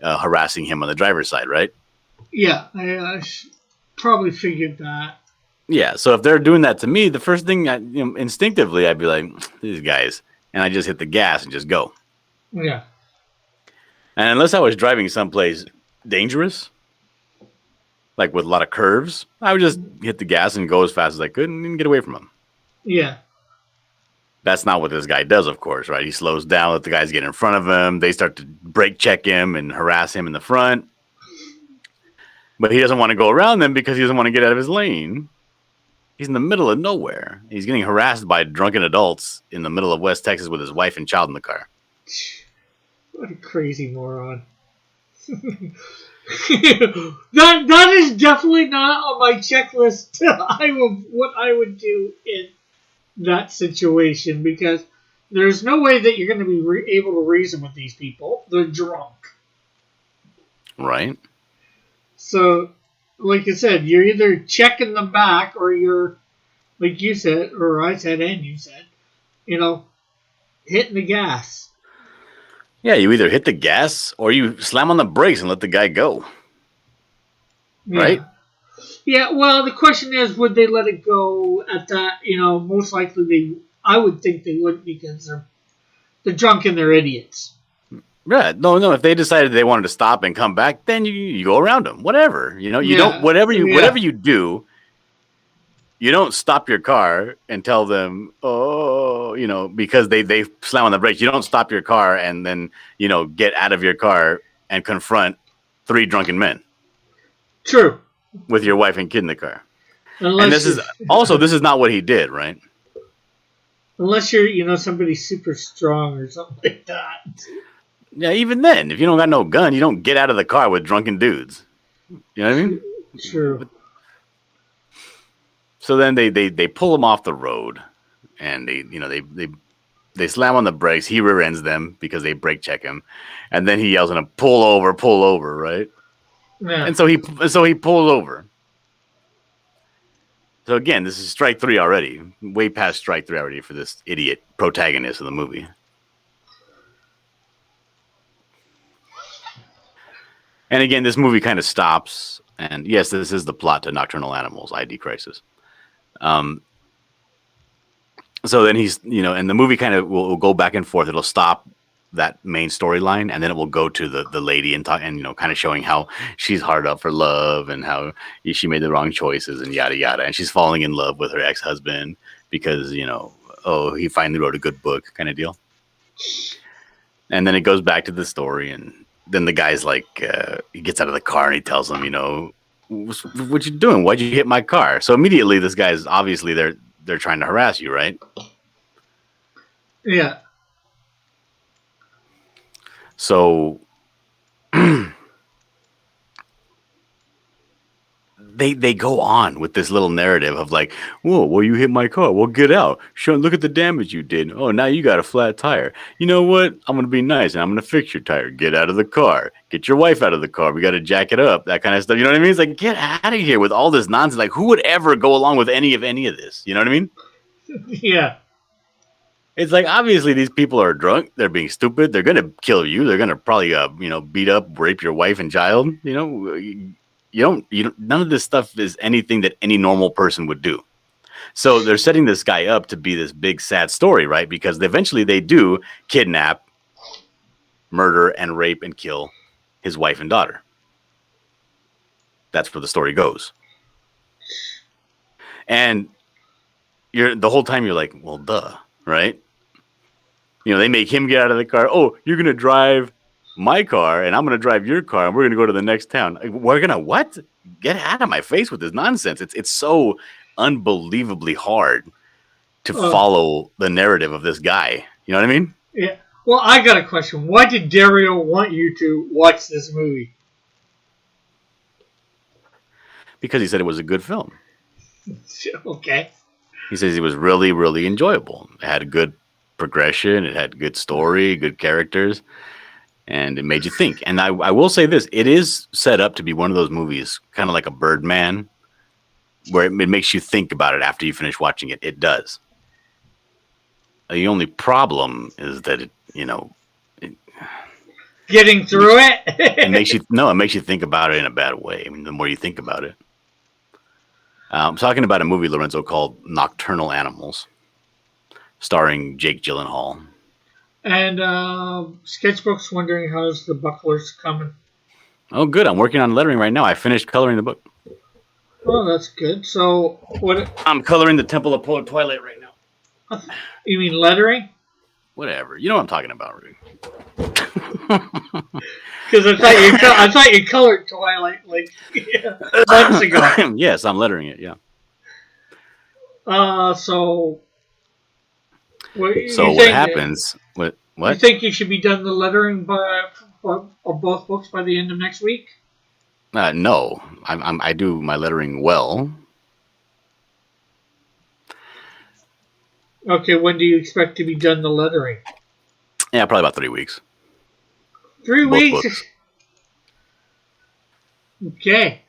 harassing him on the driver's side, right? Yeah, I probably figured that. Yeah. So if they're doing that to me, the first thing instinctively I'd be like, these guys, and I just hit the gas and just go. Yeah. And unless I was driving someplace dangerous, like with a lot of curves, I would just hit the gas and go as fast as I could and get away from them. Yeah. That's not what this guy does, of course, right? He slows down, let the guys get in front of him. They start to brake check him and harass him in the front. But he doesn't want to go around them because he doesn't want to get out of his lane. He's in the middle of nowhere. He's getting harassed by drunken adults in the middle of West Texas with his wife and child in the car. What a crazy moron. that is definitely not on my checklist. What I would do in that situation, because there's no way that you're going to be able to reason with these people. They're drunk. Right. So, like I said, you're either checking them back or you're, like you said, or I said and you said, hitting the gas. Yeah, you either hit the gas or you slam on the brakes and let the guy go. Yeah. Right? Yeah, well, the question is, would they let it go at that? Most likely I would think they wouldn't, because they're drunk and they're idiots. Yeah, no. If they decided they wanted to stop and come back, then you go around them. Whatever, don't. Whatever you do, you don't stop your car and tell them, because they slam on the brakes. You don't stop your car and then get out of your car and confront 3 drunken men. True. With your wife and kid in the car. And this is not what he did, right? Unless you're somebody super strong or something like that. Yeah, even then, if you don't got no gun, you don't get out of the car with drunken dudes. You know what I mean? True. So then they pull him off the road, and they slam on the brakes. He rear ends them because they brake check him, and then he yells at them, pull over, right? Yeah. And so he pulls over. So again, this is strike 3 already, way past strike 3 already for this idiot protagonist of the movie. And again, this movie kind of stops. And yes, this is the plot to Nocturnal Animals, ID Crisis. So then he's, and the movie kind of will go back and forth. It'll stop that main storyline, and then it will go to the lady and talk, and kind of showing how she's hard up for love and how she made the wrong choices and yada yada. And she's falling in love with her ex-husband because, he finally wrote a good book kind of deal. And then it goes back to the story, and then the guy's like, he gets out of the car and he tells him, what you doing? Why'd you hit my car? So immediately this guy's obviously they're trying to harass you, right? Yeah. So they go on with this little narrative of like, whoa, well, you hit my car. Well, get out. Look at the damage you did. Oh, now you got a flat tire. You know what? I'm going to be nice and I'm going to fix your tire. Get out of the car. Get your wife out of the car. We got to jack it up. That kind of stuff. You know what I mean? It's like, get out of here with all this nonsense. Like, who would ever go along with any of this? You know what I mean? Yeah. It's like, obviously these people are drunk. They're being stupid. They're going to kill you. They're going to probably, beat up, rape your wife and child. You don't, none of this stuff is anything that any normal person would do. So they're setting this guy up to be this big, sad story, right? Because eventually they do kidnap, murder, and rape and kill his wife and daughter. That's where the story goes. And the whole time you're like, well, duh, right? They make him get out of the car. Oh, you're going to drive my car and I'm going to drive your car and we're going to go to the next town. We're going to what? Get out of my face with this nonsense. It's so unbelievably hard to follow the narrative of this guy. You know what I mean? Yeah. Well, I got a question. Why did Dario want you to watch this movie? Because he said it was a good film. Okay. He says it was really, really enjoyable. It had a good progression. It had good story, good characters. and it made you think. And I will say this: it is set up to be one of those movies, kind of like a Birdman, where it makes you think about it after you finish watching it. It does. The only problem is that it Getting through it. it makes you think about it in a bad way. I mean, the more you think about it. I'm talking about a movie, Lorenzo, called Nocturnal Animals, starring Jake Gyllenhaal. And Sketchbook's wondering how's the bucklers coming. Oh, good. I'm working on lettering right now. I finished coloring the book. Oh, that's good. So what? I'm coloring the Temple of Twilight right now. You mean lettering? Whatever. You know what I'm talking about, Rudy. Because I thought you colored Twilight like months ago. Yes, I'm lettering it. Yeah. So. What happens? What? You think you should be done the lettering of both books by the end of next week? No, I do my lettering well. Okay, when do you expect to be done the lettering? Yeah, probably about 3 weeks. 3 Both weeks? books. Okay.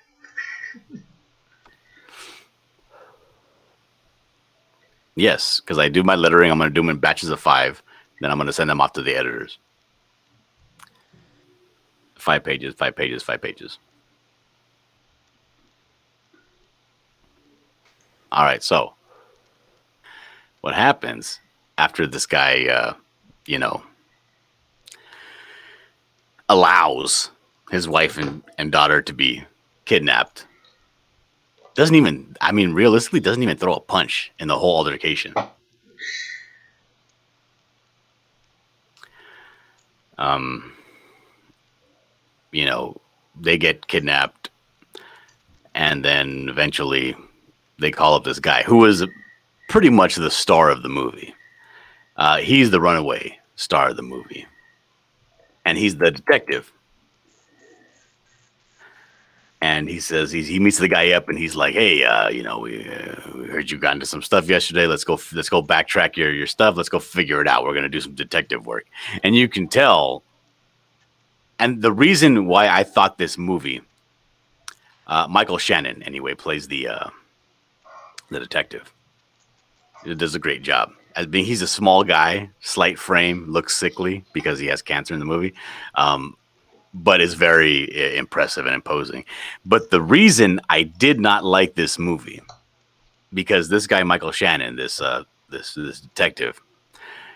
Yes, because I do my lettering. I'm going to do them in batches of 5. Then I'm going to send them off to the editors. 5 pages, 5 pages, 5 pages. All right, so what happens after this guy, allows his wife and daughter to be kidnapped? Realistically, doesn't even throw a punch in the whole altercation. They get kidnapped, and then eventually they call up this guy who was pretty much the star of the movie. He's the runaway star of the movie, and he's the detective. And he says he meets the guy up, and he's like, "Hey, we heard you got into some stuff yesterday. Let's go backtrack your stuff. Let's go figure it out. We're gonna do some detective work." And you can tell. And the reason why I thought this movie, Michael Shannon anyway plays the detective. He does a great job. He's a small guy, slight frame, looks sickly because he has cancer in the movie. But is very impressive and imposing. But the reason I did not like this movie, because this guy Michael Shannon, this detective,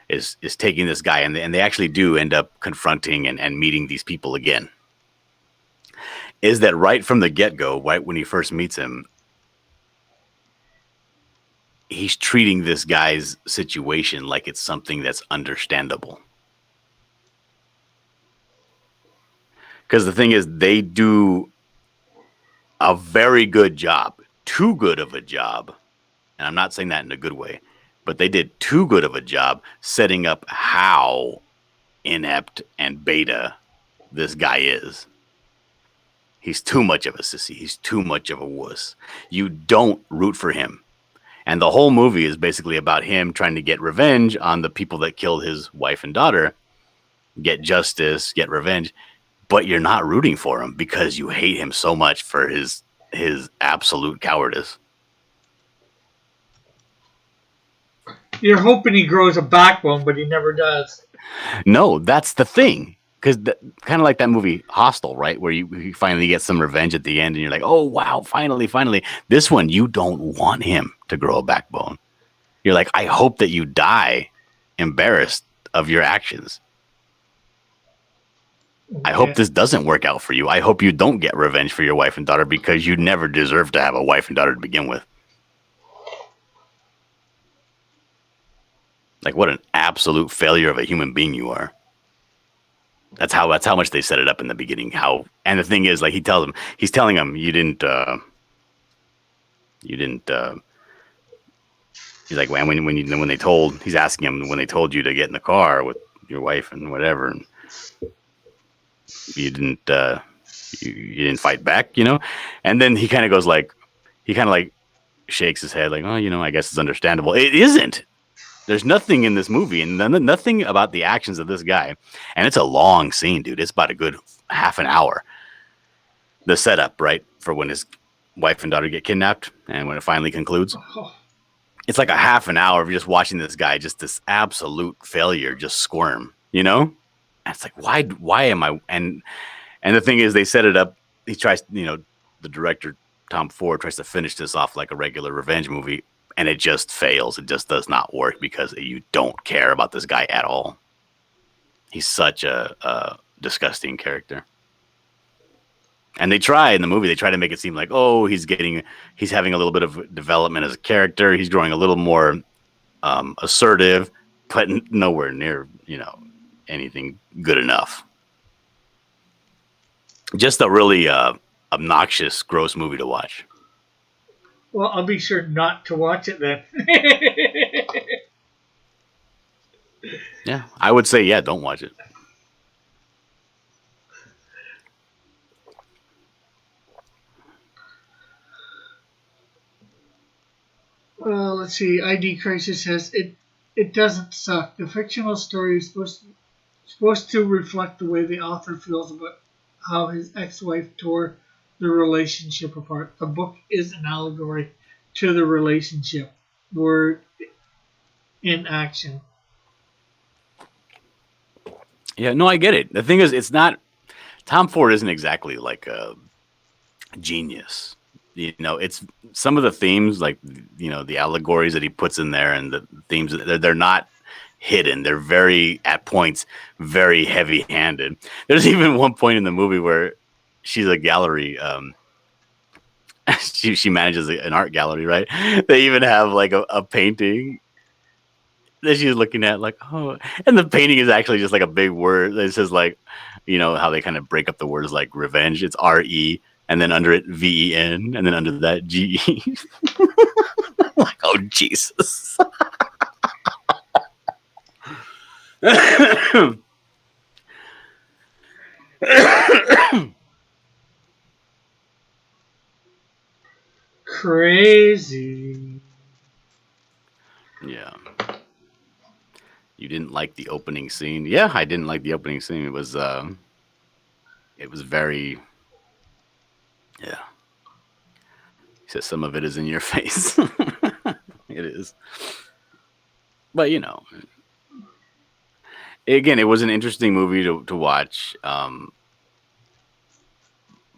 is taking this guy, and they actually do end up confronting and meeting these people again. Is that right from the get-go, right when he first meets him, he's treating this guy's situation like it's something that's understandable. Because the thing is, they do a very good job, too good of a job, and I'm not saying that in a good way, but they did too good of a job setting up how inept and beta this guy is. He's too much of a sissy. He's too much of a wuss. You don't root for him. And the whole movie is basically about him trying to get revenge on the people that killed his wife and daughter, get justice, get revenge. But you're not rooting for him because you hate him so much for his absolute cowardice. You're hoping he grows a backbone, but he never does. No, that's the thing. Because kind of like that movie Hostel, right? Where you finally get some revenge at the end and you're like, oh, wow, finally. This one, you don't want him to grow a backbone. You're like, I hope that you die embarrassed of your actions. I hope this doesn't work out for you. I hope you don't get revenge for your wife and daughter because you never deserved to have a wife and daughter to begin with. Like, what an absolute failure of a human being you are. That's how much they set it up in the beginning. And the thing is, like, he's telling him, he's like, he's asking him when they told you to get in the car with your wife and whatever, and you didn't fight back, and then he kind of goes like, he kind of like shakes his head like, oh, I guess it's understandable. It isn't. There's nothing in this movie, and nothing about the actions of this guy. And it's a long scene, dude. It's about a good half an hour. The setup, right, for when his wife and daughter get kidnapped, and when it finally concludes. Oh, It's like a half an hour of just watching this guy, just this absolute failure, just squirm, you know? And it's like, why am I? And the thing is, they set it up. He tries, the director, Tom Ford, tries to finish this off like a regular revenge movie, and it just fails. It just does not work because you don't care about this guy at all. He's such a disgusting character. And they try in the movie, they try to make it seem like, oh, he's having a little bit of development as a character. He's growing a little more assertive, but nowhere near, anything good enough. Just a really obnoxious, gross movie to watch. well, I'll be sure not to watch it then. Yeah, I would say, don't watch it. Well, let's see. ID Crisis says it doesn't suck. The fictional story is supposed to reflect the way the author feels about how his ex-wife tore the relationship apart. The book is an allegory to the relationship. Word in action. Yeah, no, I get it. The thing is, it's not. Tom Ford isn't exactly like a genius. It's some of the themes, like the allegories that he puts in there, and the themes they're not hidden. They're at points very heavy-handed. There's even one point in the movie where she's a gallery. She manages an art gallery, right? They even have like a painting that she's looking at, like, oh, and the painting is actually just like a big word. It says like, how they kind of break up the words like revenge. It's RE. And then under it, VEN, and then under that, GE. Like, oh, Jesus. Crazy. Yeah. You didn't like the opening scene? Yeah, I didn't like the opening scene. It was very... Yeah. He says some of it is in your face. It is. But, again, it was an interesting movie to watch.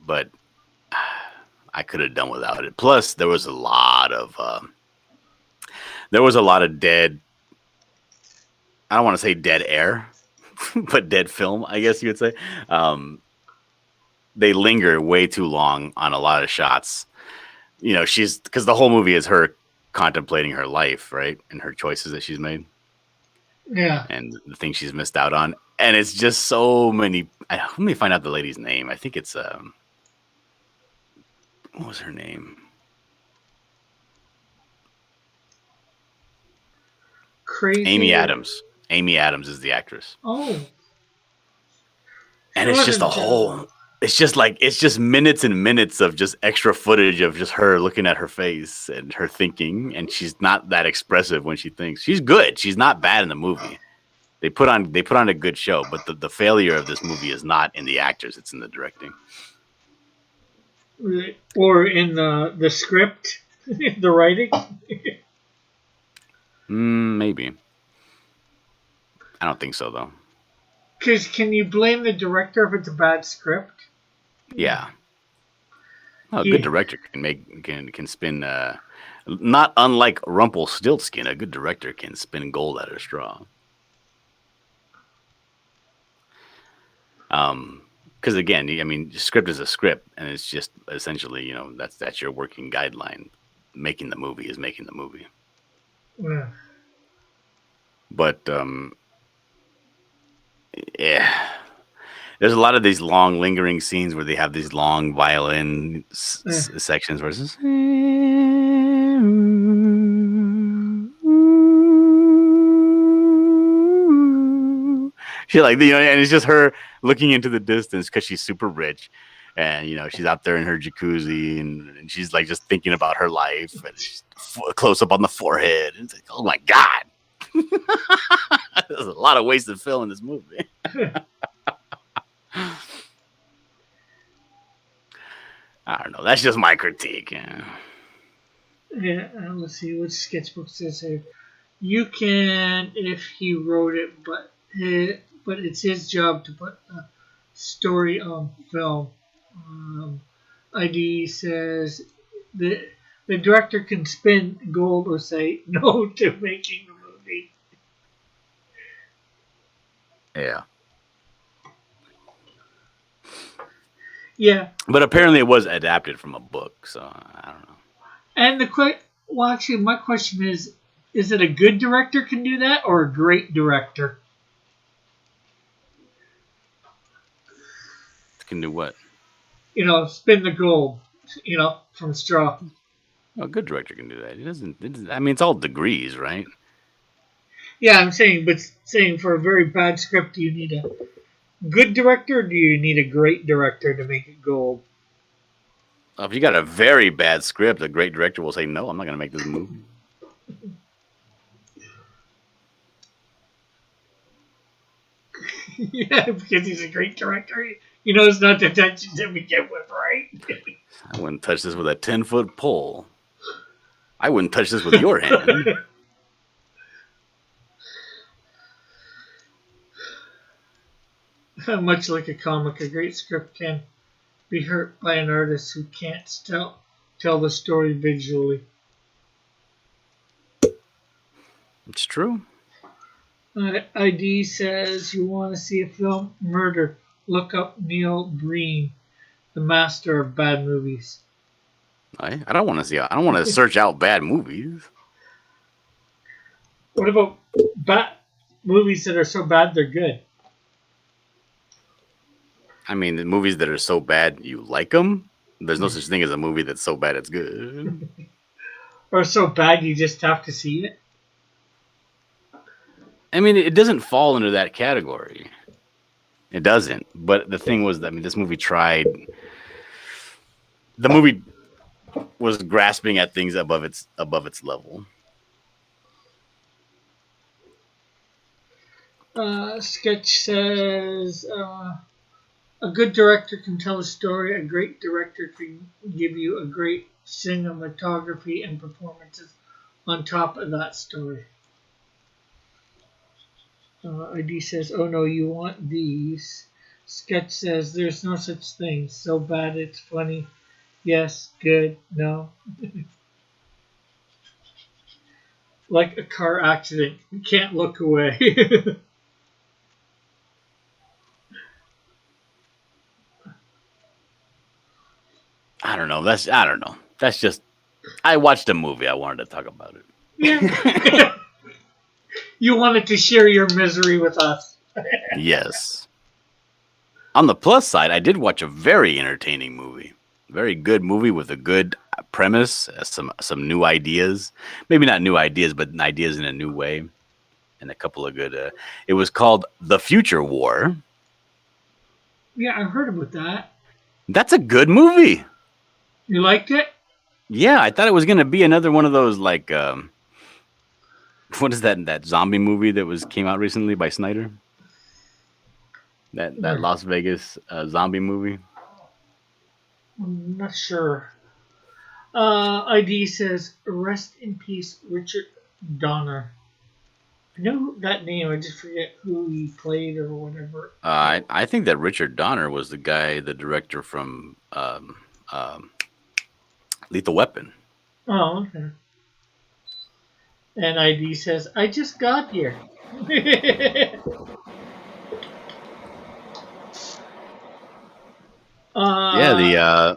But I could have done without it. Plus, there was a lot of dead, I don't want to say dead air, but dead film, I guess you would say. They linger way too long on a lot of shots. Because the whole movie is her contemplating her life, right? And her choices that she's made. Yeah. And the things she's missed out on. And it's just so many. Let me find out the lady's name. I think it's, what was her name? Crazy. Amy Adams. Amy Adams is the actress. Oh. And it's just a whole... It's just minutes and minutes of just extra footage of just her looking at her face and her thinking, and she's not that expressive when she thinks. She's good. She's not bad in the movie. They put on a good show, but the failure of this movie is not in the actors, it's in the directing. Or in the script, the writing. Maybe. I don't think so though. Because can you blame the director if it's a bad script? Yeah. Well, a good director can spin. Not unlike Rumpelstiltskin, a good director can spin gold out of straw. Because again, I mean, script is a script, and it's just essentially, that's your working guideline. Making the movie is making the movie. Yeah. But yeah. There's a lot of these long, lingering scenes where they have these long violin sections where it's just... She and it's just her looking into the distance because she's super rich. And, she's out there in her jacuzzi and she's like just thinking about her life and close up on the forehead. And it's like, oh my God. There's a lot of wasted film in this movie. I don't know. That's just my critique. Yeah. Yeah, let's see what sketchbook says here. You can if he wrote it, but it's his job to put a story on film. ID says the director can spin gold or say no to making the movie. Yeah. Yeah. But apparently it was adapted from a book, so I don't know. And actually, my question is it a good director can do that or a great director? Can do what? Spin the gold, from straw. A good director can do that. It doesn't. I mean, it's all degrees, right? Yeah, I'm saying, but for a very bad script, do you need a good director or do you need a great director to make it gold? If you got a very bad script, a great director will say, no, I'm not going to make this movie. Yeah, because he's a great director. It's not the tensions that we get with, right? I wouldn't touch this with a 10-foot pole. I wouldn't touch this with your hand. Much like a comic, a great script can be hurt by an artist who can't tell the story visually. It's true. ID says you want to see a film, Murder. Look up Neil Breen, the master of bad movies. I don't want to see. I don't want to search out bad movies. What about bad movies that are so bad they're good? I mean, the movies that are so bad you like them. There's no such thing as a movie that's so bad it's good. Or so bad you just have to see it. I mean, it doesn't fall into that category. It doesn't. But the thing was, this movie tried. The movie was grasping at things above its level. Sketch says a good director can tell a story. A great director can give you a great cinematography and performances on top of that story. ID says, oh no, you want these. Sketch says, there's no such thing. So bad it's funny. Yes, good, no. Like a car accident. You can't look away. I don't know. That's just. I watched a movie. I wanted to talk about it. Yeah. You wanted to share your misery with us. Yes. On the plus side, I did watch a very entertaining movie. Very good movie with a good premise, some new ideas. Maybe not new ideas, but ideas in a new way. And a couple of good... it was called The Future War. Yeah, I heard about that. That's a good movie. You liked it? Yeah, I thought it was going to be another one of those, like... what is that zombie movie that came out recently by Snyder? That Las Vegas zombie movie? I'm not sure. ID says, rest in peace, Richard Donner. I know that name, I just forget who he played or whatever. I think that Richard Donner was the director from Lethal Weapon. Oh, okay. And ID says, I just got here. Yeah,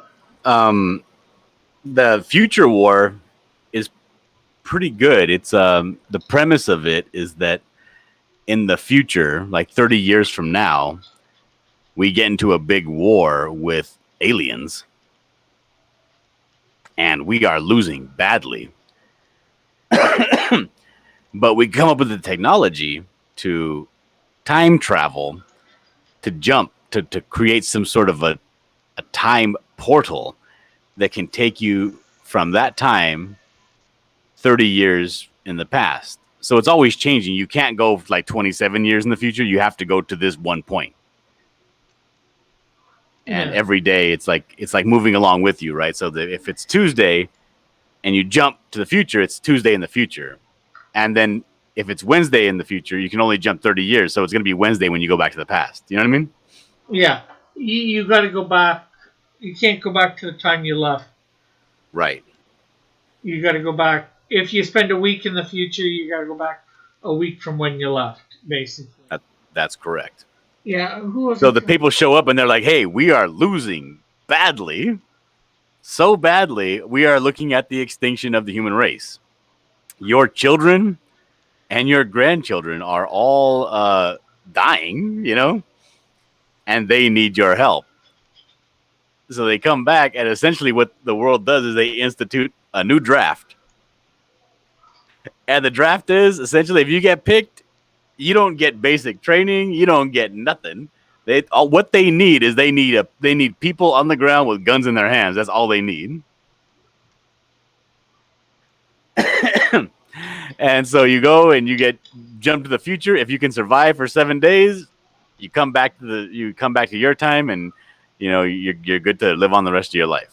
the Future War is pretty good. It's the premise of it is that in the future, like 30 years from now, we get into a big war with aliens, and we are losing badly. But we come up with the technology to time travel, to jump, to create some sort of a time portal that can take you from that time 30 years in the past. So it's always changing. You can't go like 27 years in the future. You have to go to this one point. And every day it's like moving along with you, right? So if it's Tuesday and you jump to the future, it's Tuesday in the future. And then if it's Wednesday in the future, you can only jump 30 years. So it's going to be Wednesday when you go back to the past. You know what I mean? Yeah. You got to go back. You can't go back to the time you left. Right. You got to go back. If you spend a week in the future, you got to go back a week from when you left, basically. That's correct. Yeah. So the people show up and they're like, hey, we are losing badly. So badly, we are looking at the extinction of the human race. Your children and your grandchildren are all dying, you know, and they need your help. So they come back, and essentially what the world does is they institute a new draft. And the draft is essentially, if you get picked, you don't get basic training, you don't get nothing. What they need is they need people on the ground with guns in their hands. That's all they need. And so you go and you get jumped to the future. If you can survive for 7 days, you come back to your time, and you know you're good to live on the rest of your life.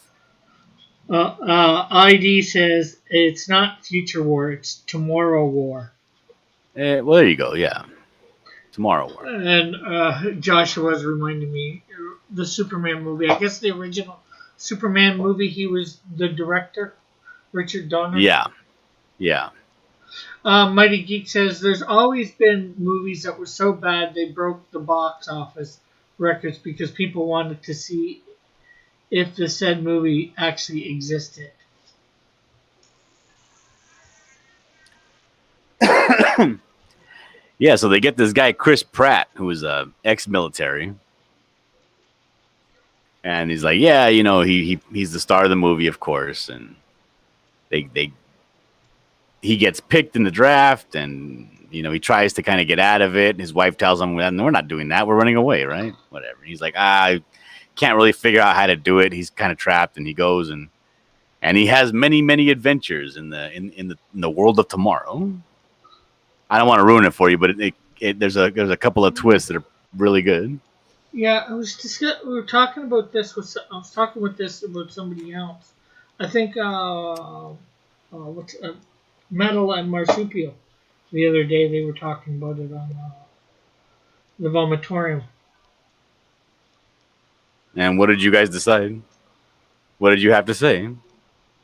ID says it's not future war; it's tomorrow war. Well, there you go. Yeah, tomorrow war. And Joshua was reminding me the Superman movie. I guess the original Superman movie. He was the director, Richard Donner. Yeah. Mighty Geek says there's always been movies that were so bad they broke the box office records because people wanted to see if the said movie actually existed. Yeah, so they get this guy Chris Pratt, who is ex-military, and he's like, yeah, you know, he's the star of the movie, of course, and he gets picked in the draft, and you know he tries to kind of get out of it. His wife tells him, "No, we're not doing that. We're running away, right? Whatever." He's like, I can't really figure out how to do it. He's kind of trapped, and he goes and he has many adventures in the world of tomorrow. I don't want to ruin it for you, but there's a couple of twists that are really good. Yeah, we were talking about this I was talking with this about somebody else. I think Metal and Marsupial. The other day they were talking about it on the Vomitorium. And what did you guys decide? What did you have to say?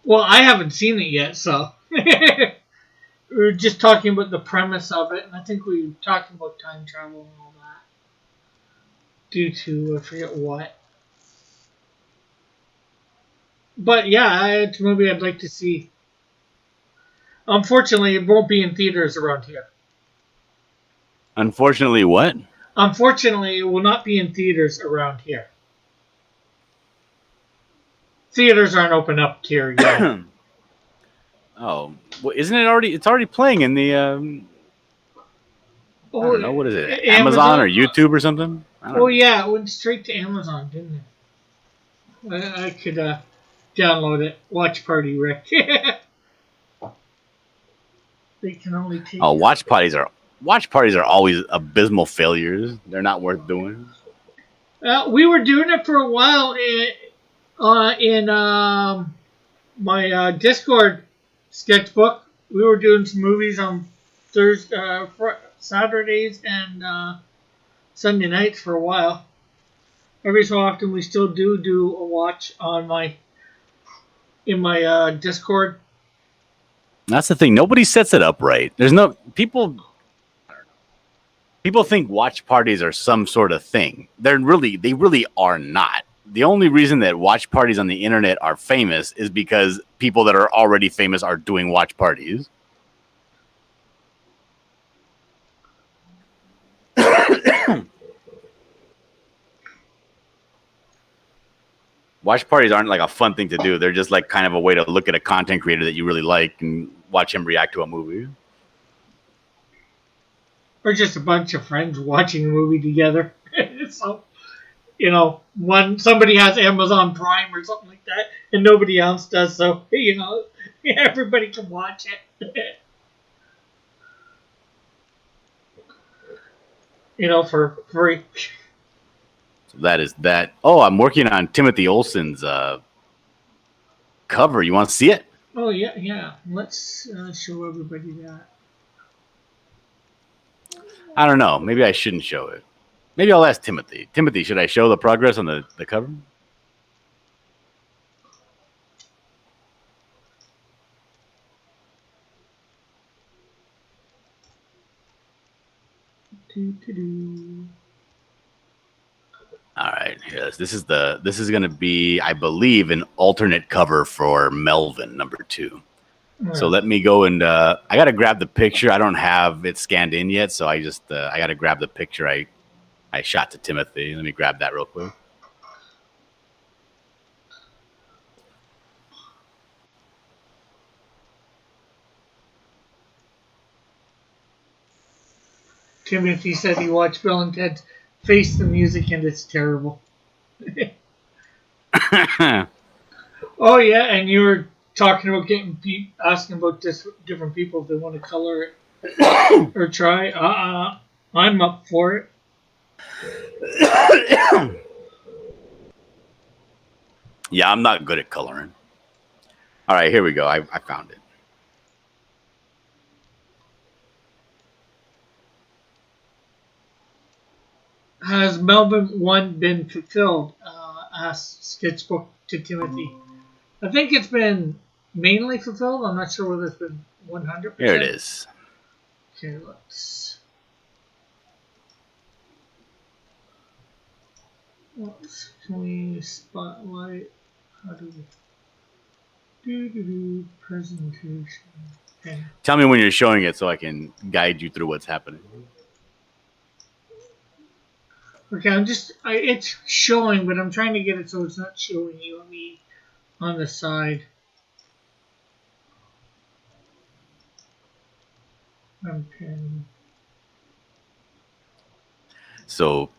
Well, I haven't seen it yet, so we were just talking about the premise of it, and I think we were talking about time travel and all that. Due to I forget what. But yeah, it's a movie I'd like to see. Unfortunately, it won't be in theaters around here. Unfortunately, what? Unfortunately, it will not be in theaters around here. Theaters aren't open up here yet. Oh, well, isn't it already? It's already playing in the. I don't know, what is it? Amazon or YouTube or something? Yeah, it went straight to Amazon, didn't it? I could download it. Watch Party, Rick. They can only take. Oh, watch parties are always abysmal failures. They're not worth doing. We were doing it for a while in my Discord sketchbook. We were doing some movies on Saturdays and Sunday nights for a while. Every so often, we still do a watch on in my Discord. That's the thing. Nobody sets it up right. There's no people. People think watch parties are some sort of thing. They really are not. The only reason that watch parties on the internet are famous is because people that are already famous are doing watch parties. Watch parties aren't like a fun thing to do. They're just like kind of a way to look at a content creator that you really like and watch him react to a movie. Or just a bunch of friends watching a movie together. So, somebody has Amazon Prime or something like that, and nobody else does, so, everybody can watch it. for free. So that is that. Oh, I'm working on Timothy Olsen's cover. You want to see it? Oh yeah, yeah. Let's show everybody that. I don't know. Maybe I shouldn't show it. Maybe I'll ask Timothy. Timothy, should I show the progress on the cover? All right, here. This is going to be, I believe, an alternate cover for Melvin #2. Yeah. So let me go and I got to grab the picture. I don't have it scanned in yet, so I just I got to grab the picture I shot to Timothy. Let me grab that real quick. Timothy said he watched Bill and Ted Face the Music and it's terrible. Oh yeah, and you were talking about asking about different people if they want to color it or try. I'm up for it. Yeah, I'm not good at coloring. All right, here we go. I found it. Has Melvin 1 been fulfilled? Asked Sketchbook to Timothy. I think it's been mainly fulfilled. I'm not sure whether it's been 100%. Here it is. Okay, let's can we spotlight? How do we do presentation? Okay. Tell me when you're showing it so I can guide you through what's happening. Okay, it's showing, but I'm trying to get it so it's not showing you and me on the side. Okay. So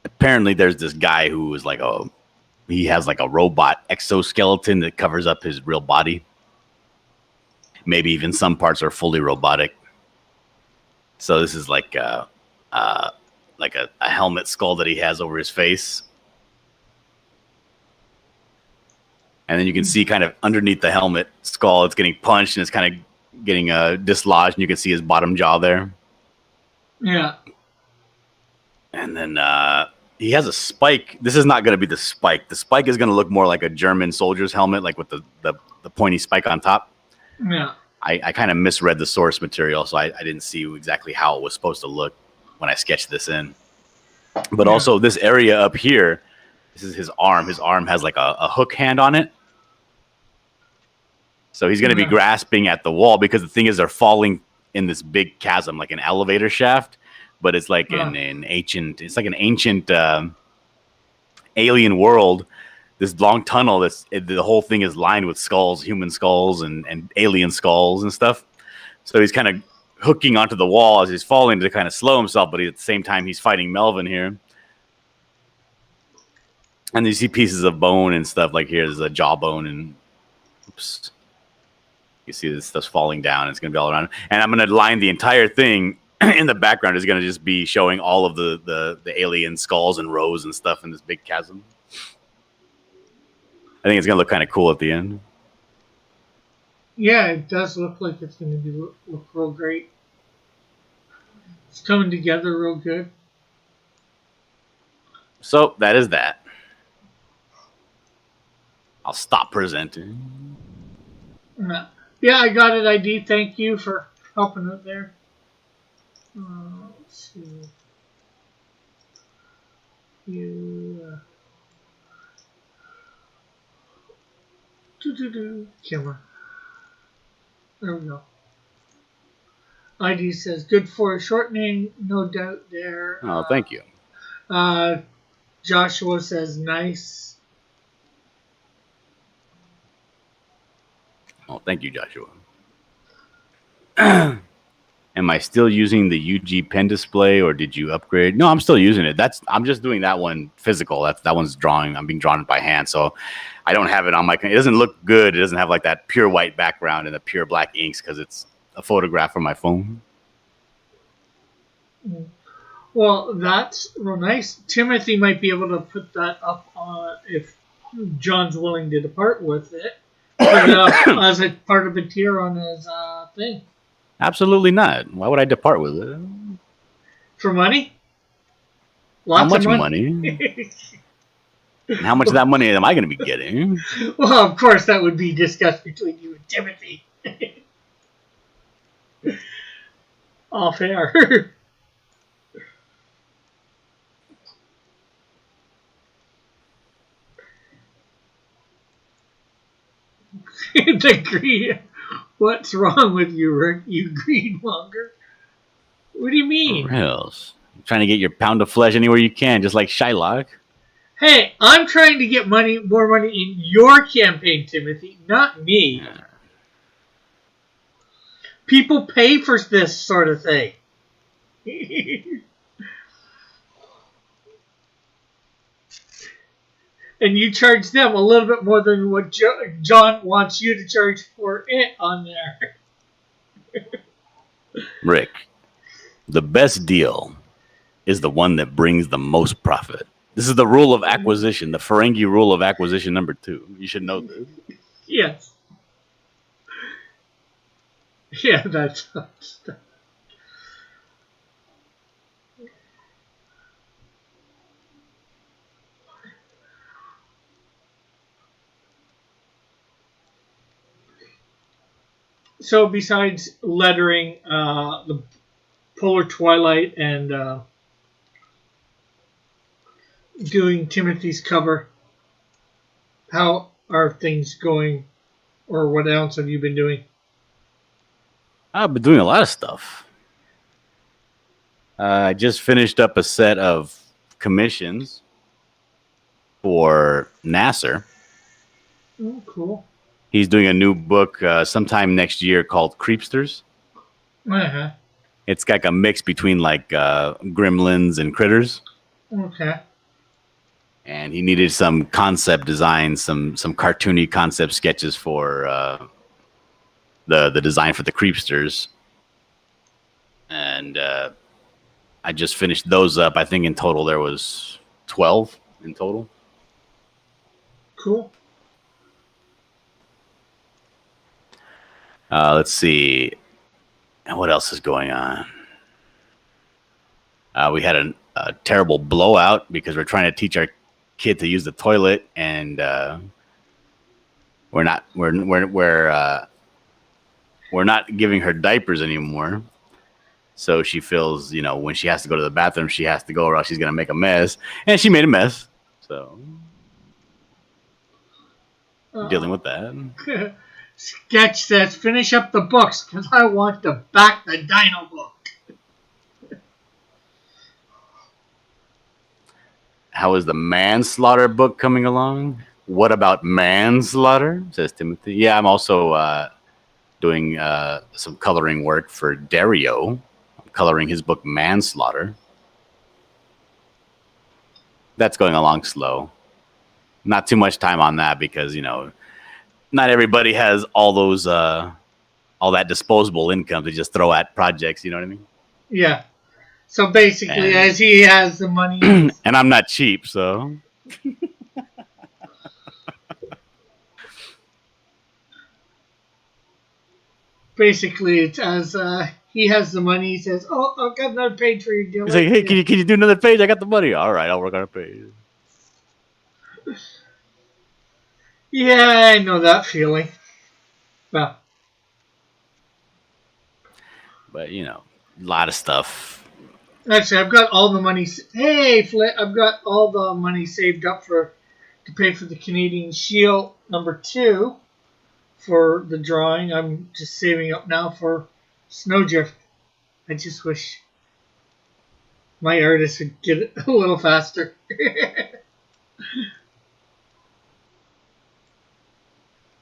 apparently there's this guy who is he has like a robot exoskeleton that covers up his real body. Maybe even some parts are fully robotic. So this is like a helmet skull that he has over his face. And then you can see kind of underneath the helmet skull, it's getting punched and it's kind of getting dislodged, and you can see his bottom jaw there. Yeah. And then he has a spike. This is not going to be the spike. The spike is going to look more like a German soldier's helmet, like with the pointy spike on top. Yeah. I kind of misread the source material, so I didn't see exactly how it was supposed to look when I sketched this in. But also this area up here, this is his arm. His arm has like a hook hand on it. So he's going to be grasping at the wall because the thing is they're falling in this big chasm, like an elevator shaft. But it's like an ancient alien world. This long tunnel. The whole thing is lined with skulls, human skulls and alien skulls and stuff. So he's kind of hooking onto the wall as he's falling to kind of slow himself, but at the same time he's fighting Melvin here. And you see pieces of bone and stuff, like here's a jawbone and oops. You see this stuff's falling down. It's going to be all around. And I'm going to line the entire thing in the background is going to just be showing all of the alien skulls and rows and stuff in this big chasm. I think it's going to look kind of cool at the end. Yeah, it does look like it's going to look real great. It's coming together real good. So that is that. I'll stop presenting. Yeah, I got it, ID. Thank you for helping out there. Let's see. Camera. There we go. ID says, good for shortening, no doubt there. Oh, thank you. Joshua says, nice. Oh, thank you, Joshua. Am I still using the UG pen display, or did you upgrade? No, I'm still using it. I'm just doing that one physical. That one's drawing. I'm being drawn by hand, so I don't have it on my. It doesn't look good. It doesn't have like that pure white background and the pure black inks because it's a photograph from my phone. Well, that's real nice. Timothy might be able to put that up on if John's willing to depart with it. Put it up as a part of a tier on his thing. Absolutely not. Why would I depart with it? For money? How Lots much of money? And how much of that money am I going to be getting? Well, of course, that would be discussed between you and Timothy. All fair. The greed. What's wrong with you, Rick? You greed monger? What do you For mean? reals. Trying to get your pound of flesh anywhere you can, just like Shylock. Hey, I'm trying to get more money in your campaign, Timothy, not me. People pay for this sort of thing. And you charge them a little bit more than what John wants you to charge for it on there. Rick, the best deal is the one that brings the most profit. This is the rule of acquisition, the Ferengi rule of acquisition number 2. You should know this. Yes. Yeah, that's. So besides lettering the Polar Twilight and doing Timothy's cover, how are things going, or what else have you been doing? I've been doing a lot of stuff. I just finished up a set of commissions for Nasser. Oh, cool. He's doing a new book sometime next year called Creepsters. Uh-huh. It's like a mix between like gremlins and critters. Okay. And he needed some concept design, some cartoony concept sketches for the design for the Creepsters. And I just finished those up. I think in total there was 12 in total. Cool. Let's see. What else is going on? We had a terrible blowout because we're trying to teach our kid to use the toilet, and we're not giving her diapers anymore. So she feels, when she has to go to the bathroom, she has to go, or else she's gonna make a mess, and she made a mess. So dealing with that. Sketch says, finish up the books because I want to back the Dino book. How is the manslaughter book coming along? What about manslaughter? Says Timothy. Yeah, I'm also doing some coloring work for Dario. I'm coloring his book Manslaughter. That's going along slow. Not too much time on that because, not everybody has all those all that disposable income to just throw at projects, you know what I mean? Yeah. So basically, as he has the money, and I'm not cheap, so basically it's as he has the money. He says, "Oh, I've got another page for you, deal." He's like, "Hey, can you do another page? I got the money." All right, I'll work on a page. Yeah, I know that feeling. Well, but a lot of stuff. Actually, I've got all the money. Hey, Flit, I've got all the money saved up to pay for the Canadian Shield #2 for the drawing. I'm just saving up now for Snowdrift. I just wish my artist would get it a little faster.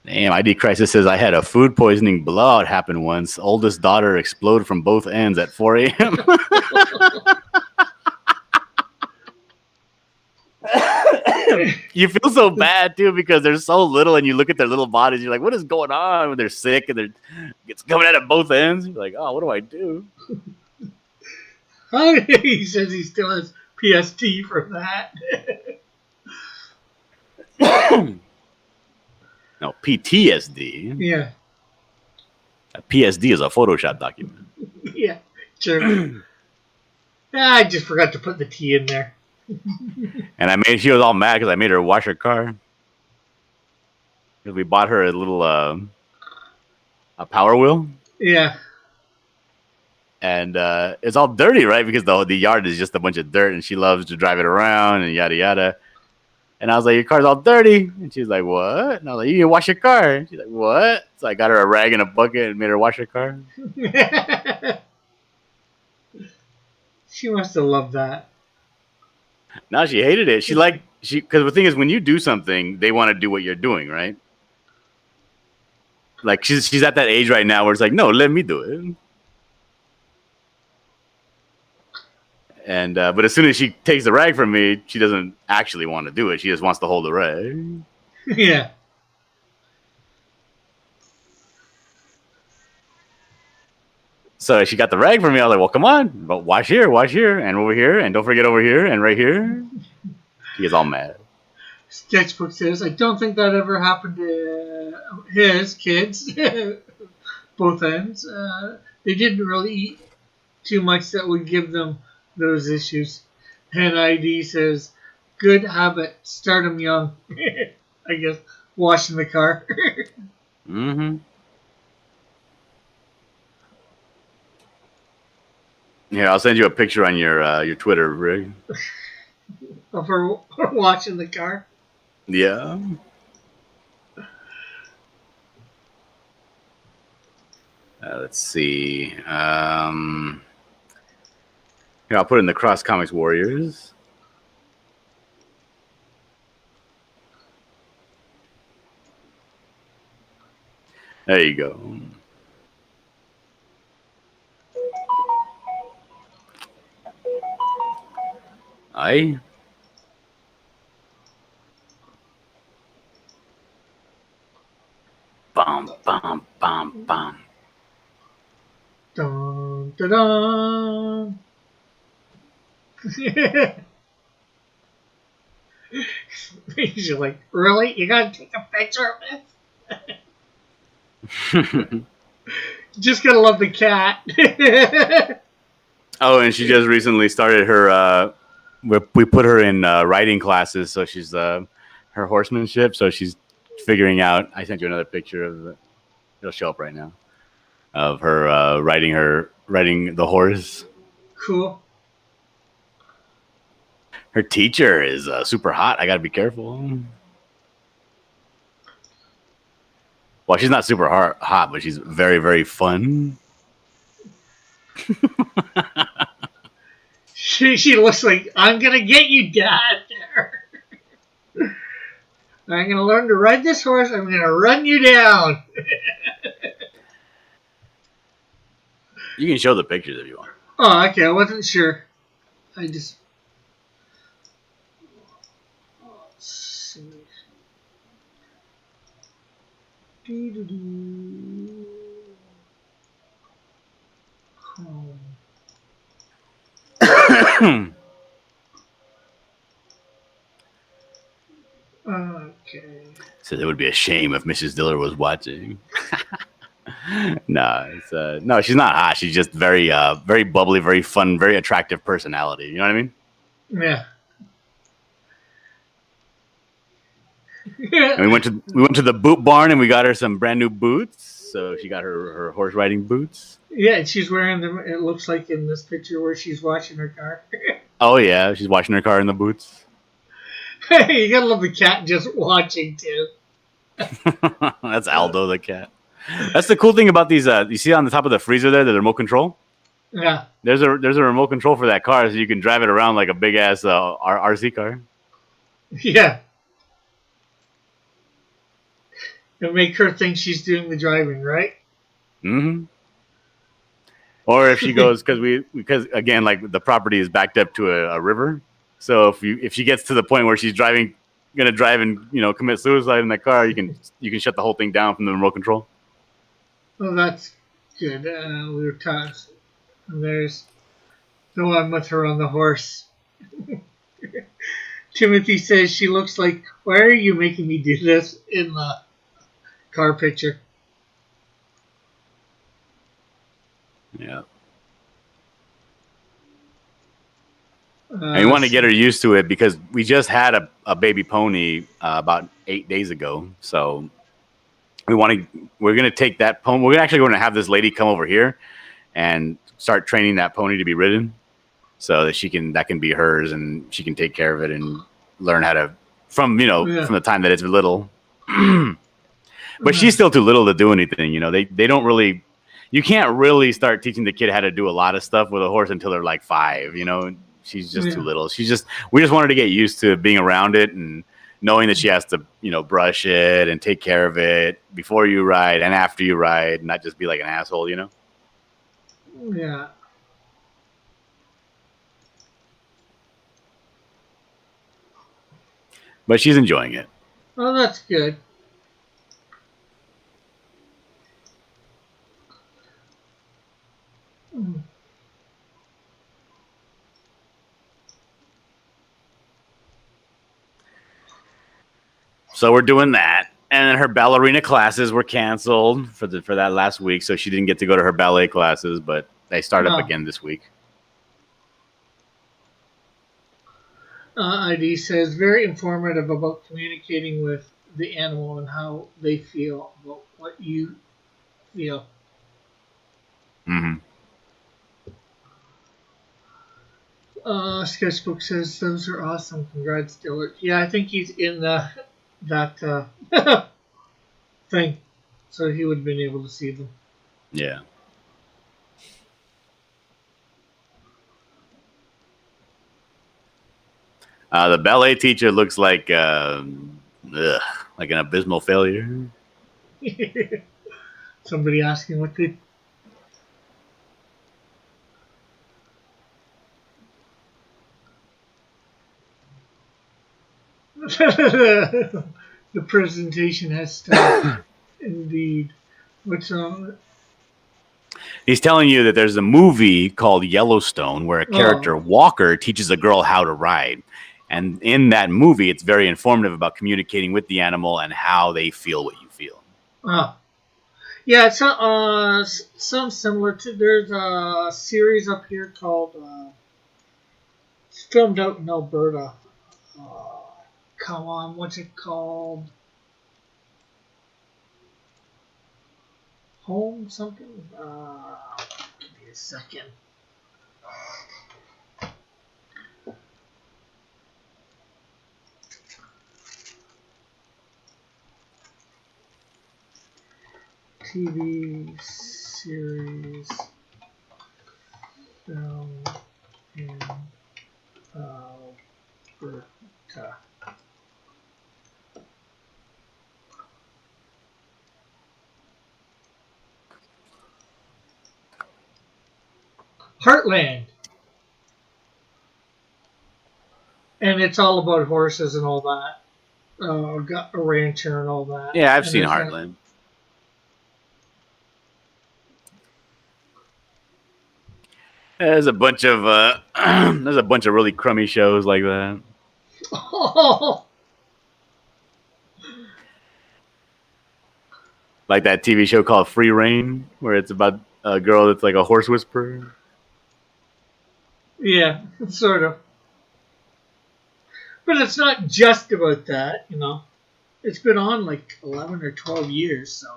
Damn, ID Crisis says I had a food poisoning blowout happen once. Oldest daughter exploded from both ends at 4 a.m. You feel so bad too because they're so little, and you look at their little bodies. You're like, "What is going on?" When they're sick and it's coming out at both ends. You're like, "Oh, what do I do?" He says he still has PST from that. No, PTSD. Yeah. A PSD is a Photoshop document. Yeah. Sure. I just forgot to put the T in there. And she was all mad because I made her wash her car. Because we bought her a little a Power Wheel. Yeah. And it's all dirty, right? Because the yard is just a bunch of dirt, and she loves to drive it around and yada yada. And I was like, "Your car's all dirty," and she's like, "What?" And I was like, "You need to wash your car." And she's like, "What?" So I got her a rag and a bucket and made her wash her car. She must have loved that. No, she hated it. Because the thing is, when you do something, they want to do what you're doing, right? Like she's at that age right now where it's like, no, let me do it. And but as soon as she takes the rag from me, she doesn't actually want to do it. She just wants to hold the rag. Yeah. So she got the rag from me. I was like, well, come on, but wash here, and over here, and don't forget over here, and right here. She gets all mad. Sketchbook says, I don't think that ever happened to his kids. Both ends. They didn't really eat too much that would give them those issues. And ID says, good habit. Start them young. I guess washing the car. Mm-hmm. Here, I'll send you a picture on your Twitter, Rick. Of her washing the car. Yeah. Let's see. Here, I'll put in the Cross Comics Warriors. There you go. Aye. Bum, bum, bum, bum. Dun, dun, dun. She's like, really? You gotta take a picture of this? Just gotta love the cat. Oh, and she just recently started her. We put her in riding classes, so she's her horsemanship. So she's figuring out. I sent you another picture of it. It'll show up right now of her riding the horse. Cool. Her teacher is super hot. I gotta be careful. Well, she's not super hot, but she's very, very fun. She looks like, I'm gonna get you, Dad. I'm gonna learn to ride this horse. I'm gonna run you down. You can show the pictures if you want. Oh, okay. I wasn't sure. I just. Let's see. Doo-doo-doo. Okay. So it would be a shame if Mrs. Diller was watching. No, she's not hot. She's just very, very bubbly, very fun, very attractive personality. You know what I mean? Yeah. And we went to the boot barn and we got her some brand new boots. So she got her horse riding boots. Yeah, and she's wearing them. It looks like in this picture where she's washing her car. Oh yeah, she's washing her car in the boots. You gotta love the cat just watching too. That's Aldo the cat. That's the cool thing about these. You see on the top of the freezer there, the remote control. Yeah. There's a remote control for that car, so you can drive it around like a big ass RC car. Yeah. And make her think she's doing the driving, right? Mm-hmm. Or if she goes, because again, like the property is backed up to a river, so if she gets to the point where she's gonna drive and commit suicide in that car, you can shut the whole thing down from the remote control. Well, that's good. We were taught. And there's The one with her on the horse. Timothy says she looks like, why are you making me do this in the car picture? Yeah. And you want to get her used to it because we just had a baby pony about 8 days ago. So we're going to take that pony. We're actually going to have this lady come over here and start training that pony to be ridden so that that can be hers and she can take care of it and learn how to from the time that it's little. But she's still too little to do anything. They don't really, you can't really start teaching the kid how to do a lot of stuff with a horse until they're like 5, She's just too little. We just want her to get used to being around it and knowing that she has to, brush it and take care of it before you ride and after you ride, not just be like an asshole, Yeah. But she's enjoying it. Oh, that's good. So we're doing that. And then her ballerina classes were canceled for that last week, so she didn't get to go to her ballet classes, but they start up again this week. ID says, very informative about communicating with the animal and how they feel about what you feel. Mm-hmm. Sketchbook says, those are awesome. Congrats, Dillard. Yeah, I think he's in that thing, so he would have been able to see them. Yeah. The ballet teacher looks like an abysmal failure. Somebody asking what they... The presentation has started. Indeed. What's wrong? He's telling you that there's a movie called Yellowstone where a character, Walker, teaches a girl how to ride. And in that movie, it's very informative about communicating with the animal and how they feel what you feel. Yeah, it's some similar to... There's a series up here called... it's filmed out in Alberta. Come on, what's it called? Home something? Give me a second. TV series filmed in Alberta. Heartland. And it's all about horses and all that. Got a rancher and all that. Yeah, I've seen Heartland. There's a bunch of really crummy shows like that. Oh. Like that TV show called Free Rein, where it's about a girl that's like a horse whisperer. Yeah, sort of. But it's not just about that, It's been on like 11 or 12 years, so.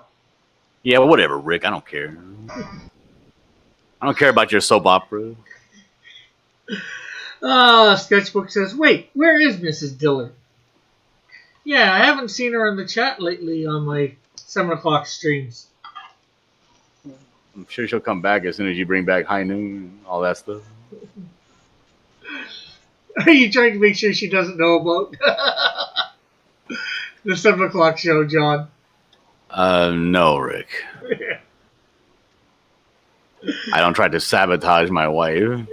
Yeah, well, whatever, Rick. I don't care. I don't care about your soap opera. Sketchbook says, wait, where is Mrs. Dillard? Yeah, I haven't seen her in the chat lately on my 7 o'clock streams. I'm sure she'll come back as soon as you bring back High Noon and all that stuff. Are you trying to make sure she doesn't know about the 7 o'clock show, John? No, Rick. I don't try to sabotage my wife.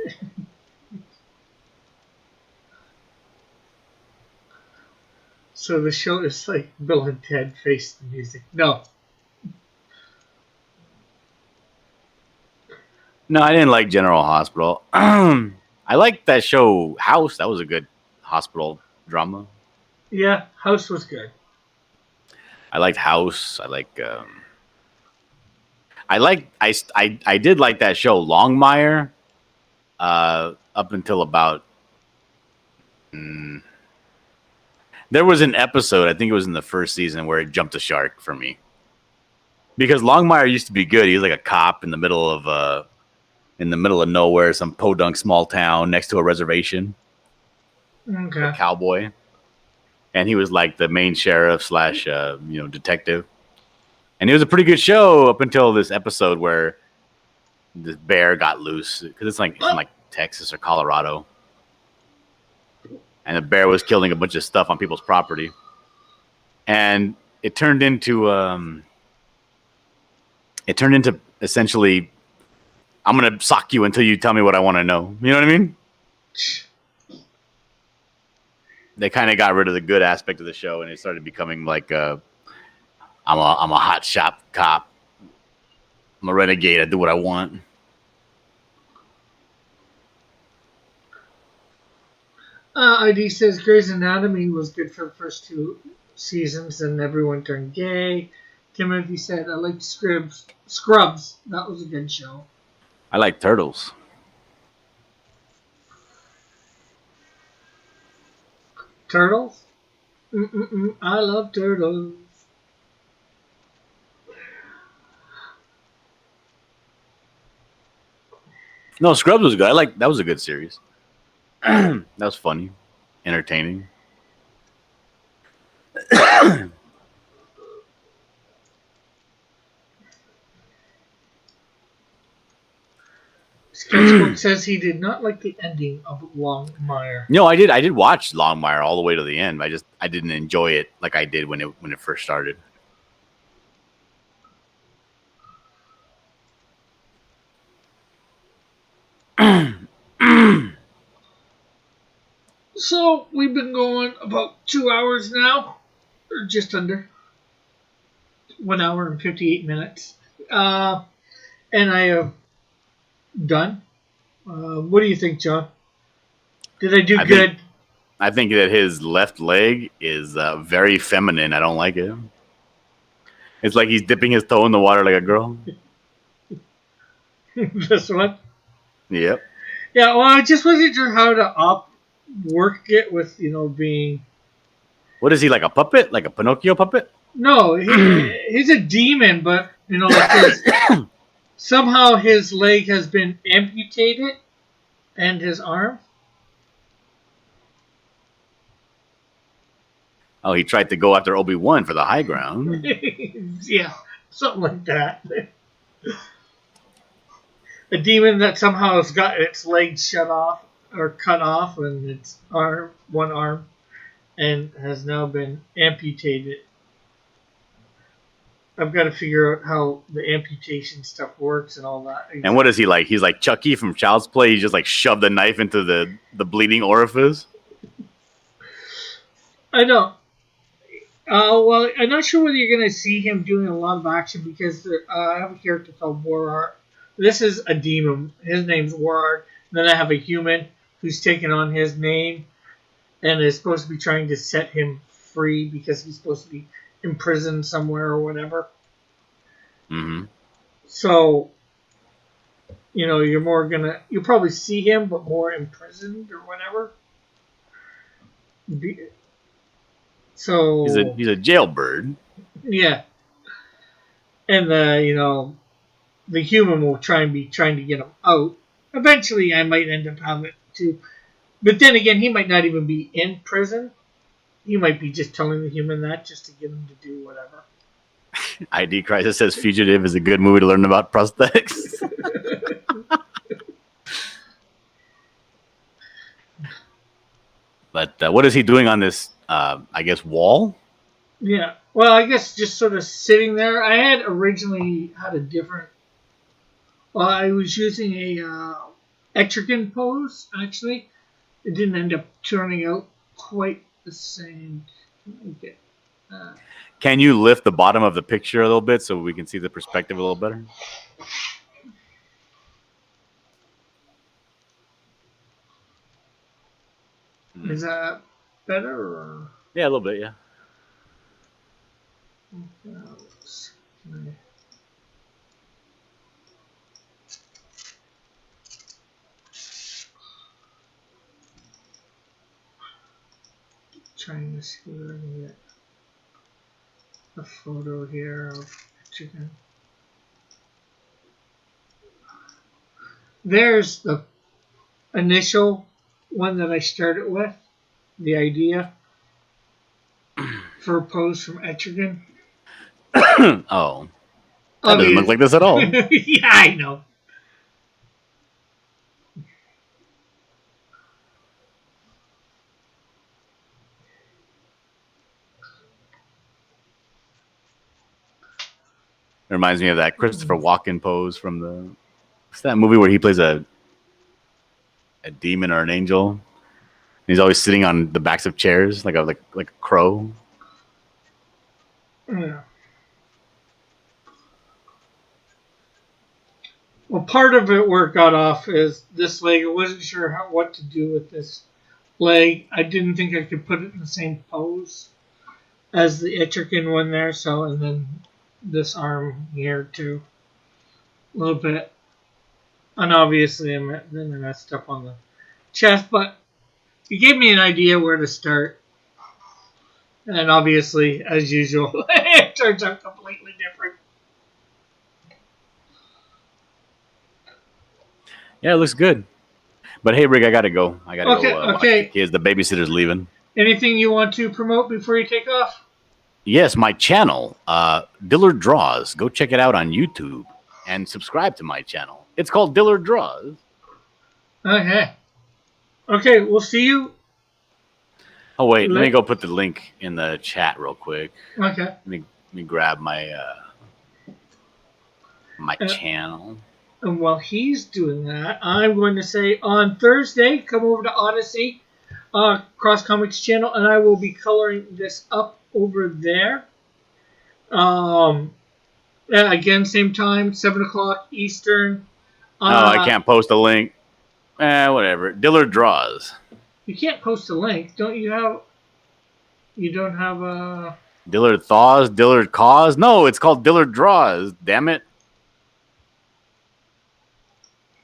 So the show is like Bill and Ted Face the Music. No. No, I didn't like General Hospital. I liked that show House. That was a good hospital drama. Yeah, House was good. I liked House. I did like that show Longmire. Up until about there was an episode, I think it was in the first season, where it jumped a shark for me. Because Longmire used to be good. He was like a cop in the middle of nowhere, some podunk small town next to a reservation. Okay. A cowboy. And he was like the main sheriff slash detective. And it was a pretty good show up until this episode where this bear got loose, because it's in like Texas or Colorado. And the bear was killing a bunch of stuff on people's property. And it turned into essentially, I'm going to sock you until you tell me what I want to know. You know what I mean? They kind of got rid of the good aspect of the show, and it started becoming like I'm a hot shop cop. I'm a renegade. I do what I want. ID says Grey's Anatomy was good for the first 2 seasons, and everyone turned gay. Timothy said, I like Scrubs. That was a good show. I like Turtles. Turtles? I love Turtles. No, Scrubs was good. That was a good series. That was funny, entertaining. Sketchbook says he did not like the ending of Longmire. No, I did. I did watch Longmire all the way to the end. I didn't enjoy it like I did when it first started. So we've been going about 2 hours now, or just under 1 hour and 58 minutes, and I have done. What do you think, John? Did I do good? I think that his left leg is very feminine. I don't like it. It's like he's dipping his toe in the water like a girl. This one? Yep. Yeah, well, I just wasn't sure how to work it with, being... What is he, like a puppet? Like a Pinocchio puppet? No, he's a demon, but, somehow his leg has been amputated and his arm. Oh, he tried to go after Obi-Wan for the high ground. Yeah, something like that. A demon that somehow has got its legs shut off or cut off and its one arm, and has now been amputated. I've got to figure out how the amputation stuff works and all that. And what is he like? He's like Chucky from Child's Play. He just like shoved the knife into the bleeding orifice. I know. Well, I'm not sure whether you're going to see him doing a lot of action, because I have a character called Warard. This is a demon. His name's Warard. Then I have a human who's taken on his name and is supposed to be trying to set him free because he's supposed to be imprisoned somewhere or whatever. Mm-hmm. So, you'll probably see him, but more imprisoned or whatever. So he's a jailbird. Yeah. And the human will trying to get him out. Eventually, I might end up having it too. But then again, he might not even be in prison. He might be just telling the human that just to get him to do whatever. ID Crisis says Fugitive is a good movie to learn about prosthetics. But what is he doing on this, I guess, wall? Yeah. Well, I guess just sort of sitting there. I had originally had a different... Well, I was using a Etrigan pose, actually. It didn't end up turning out quite the same. Okay. Can you lift the bottom of the picture a little bit so we can see the perspective a little better? Is that better? Or? Yeah, a little bit. Yeah. Trying to see where I can get a photo here of chicken. There's the initial one that I started with, the idea for a pose from Etrigan. Oh, that doesn't look like this at all. Yeah, I know. It reminds me of that Christopher Walken pose from what's that movie where he plays a demon or an angel? He's always sitting on the backs of chairs like a crow. Yeah. Well, part of it where it got off is this leg. I wasn't sure what to do with this leg. I didn't think I could put it in the same pose as the Etrigan one there. So, and then this arm here too, a little bit. And obviously, then I messed up on the chest, but you gave me an idea where to start. And obviously, as usual, it turns out completely different. Yeah, it looks good. But hey, Rick, I gotta go. I gotta go watch Okay. the kids. The babysitter's leaving. Anything you want to promote before you take off? Yes, my channel, Dillard Draws. Go check it out on YouTube and subscribe to my channel. It's called Dillard Draws. Okay. Okay, we'll see you. Oh wait, let me go put the link in the chat real quick. Okay. Let me grab my channel. And while he's doing that, I'm going to say on Thursday, come over to Odyssey, Cross Comics channel, and I will be coloring this up over there. Again, same time, 7 o'clock Eastern. I can't post a link. Whatever. Dillard Draws. You can't post a link. You don't have a... Dillard Thaws? Dillard Cause? No, it's called Dillard Draws. Damn it.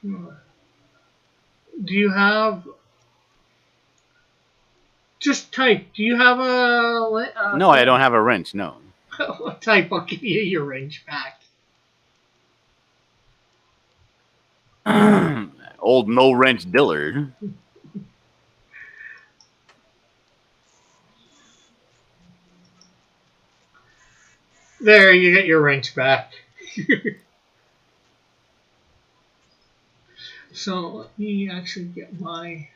Do you have... Just type. Do you have a... No, I don't have a wrench, no. Type. I'll give you your wrench back. Old no wrench Dillard. There, you get your wrench back. So let me actually get my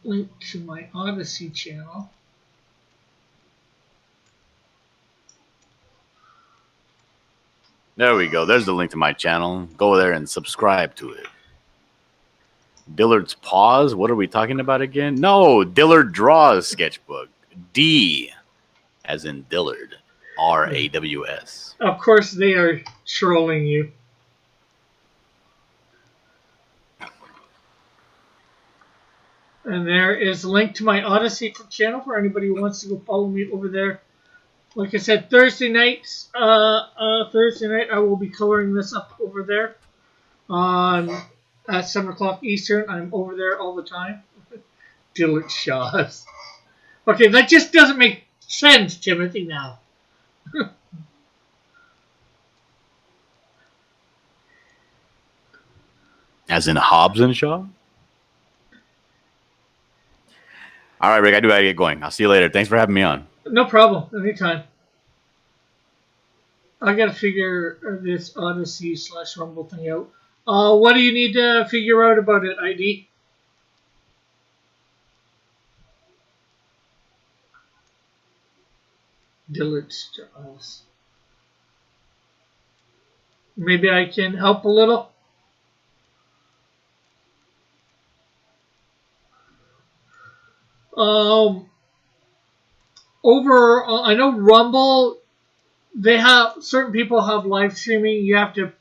link to my Odyssey channel. There we go. There's the link to my channel. Go there and subscribe to it. Dillard's Paws? What are we talking about again? No, Dillard Draws sketchbook. D as in Dillard. R-A-W-S. Of course, they are trolling you. And there is a link to my Odyssey channel for anybody who wants to go follow me over there. Like I said, Thursday night I will be coloring this up over there. At 7 o'clock Eastern, I'm over there all the time. Dillard Shaws. Okay, that just doesn't make sense, Timothy, now. As in Hobbs and Shaw? All right, Rick, I do gotta get going. I'll see you later. Thanks for having me on. No problem. Anytime. I gotta figure this Odyssey / Rumble thing out. What do you need to figure out about it, ID? Dillard Straws. Maybe I can help a little. I know Rumble, they have, certain people have live streaming. You have to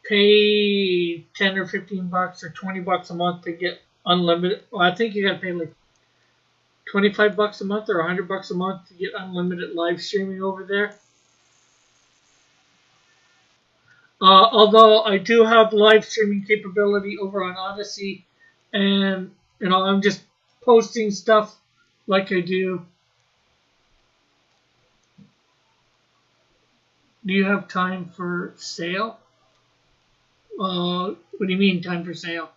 pay $10 or $15 or $20 a month to get unlimited. Well, I think you got to pay like $25 a month or $100 a month to get unlimited live streaming over there. Although I do have live streaming capability over on Odyssey, and I'm just posting stuff like I do. Do you have time for sale? What do you mean time for sale?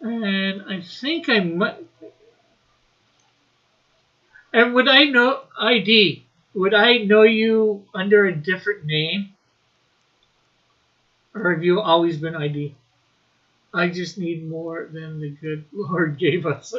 And I think I might. And would I know ID? Would I know you under a different name? Or have you always been ID? I just need more than the good Lord gave us.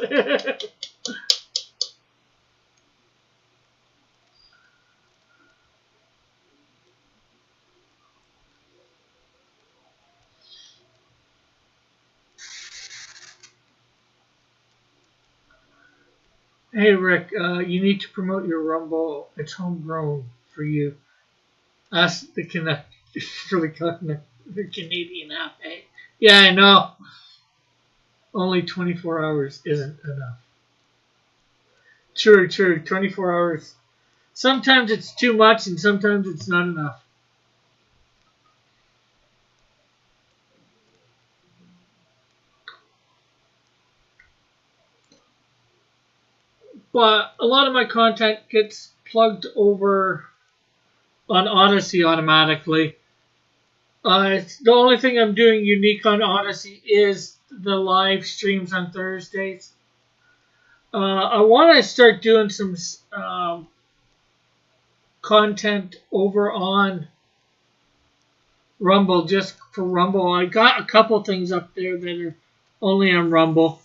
Hey Rick, you need to promote your Rumble. It's homegrown for you. Ask the connect for the Canadian app. Hey, yeah, I know. Only 24 hours isn't enough. True. 24 hours. Sometimes it's too much, and sometimes it's not enough. But a lot of my content gets plugged over on Odyssey automatically. The only thing I'm doing unique on Odyssey is the live streams on Thursdays. I want to start doing some content over on Rumble, just for Rumble. I got a couple things up there that are only on Rumble.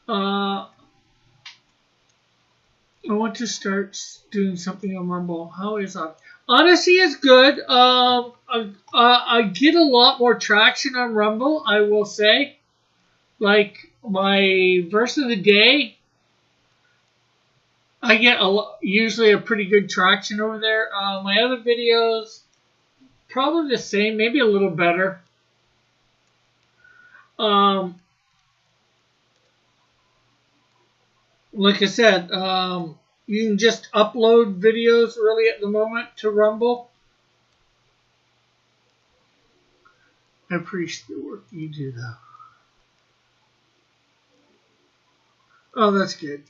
I want to start doing something on Rumble. How is that? Odyssey is good. I get a lot more traction on Rumble, I will say. Like my verse of the day, I get usually a pretty good traction over there. My other videos, probably the same, maybe a little better. Like I said, you can just upload videos really at the moment to Rumble. I appreciate the work you do, though. Oh, that's good.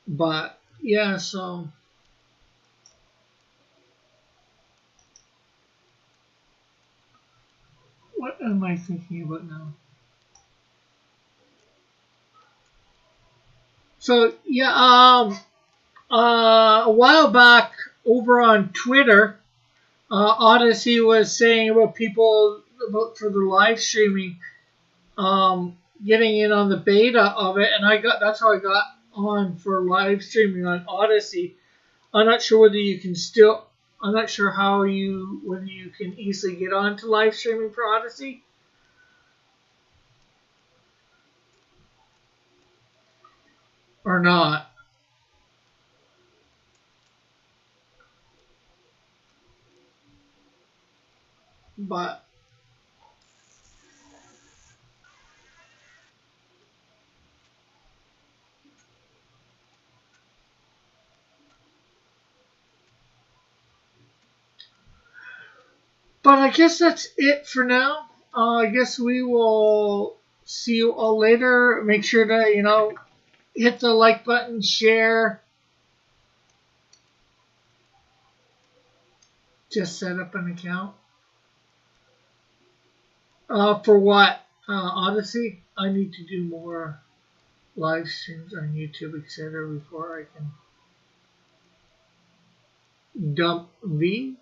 But, yeah, so what am I thinking about now? So, yeah, a while back over on Twitter, Odyssey was saying about people for the live streaming, getting in on the beta of it, and that's how I got on for live streaming on Odyssey. I'm not sure whether you can still. I'm not sure whether you can easily get on to live streaming for Odyssey. Or not. But I guess that's it for now. I guess we will see you all later. Make sure to, hit the like button, share. Just set up an account. For what? Odyssey? I need to do more live streams on YouTube, etc. before I can dump V.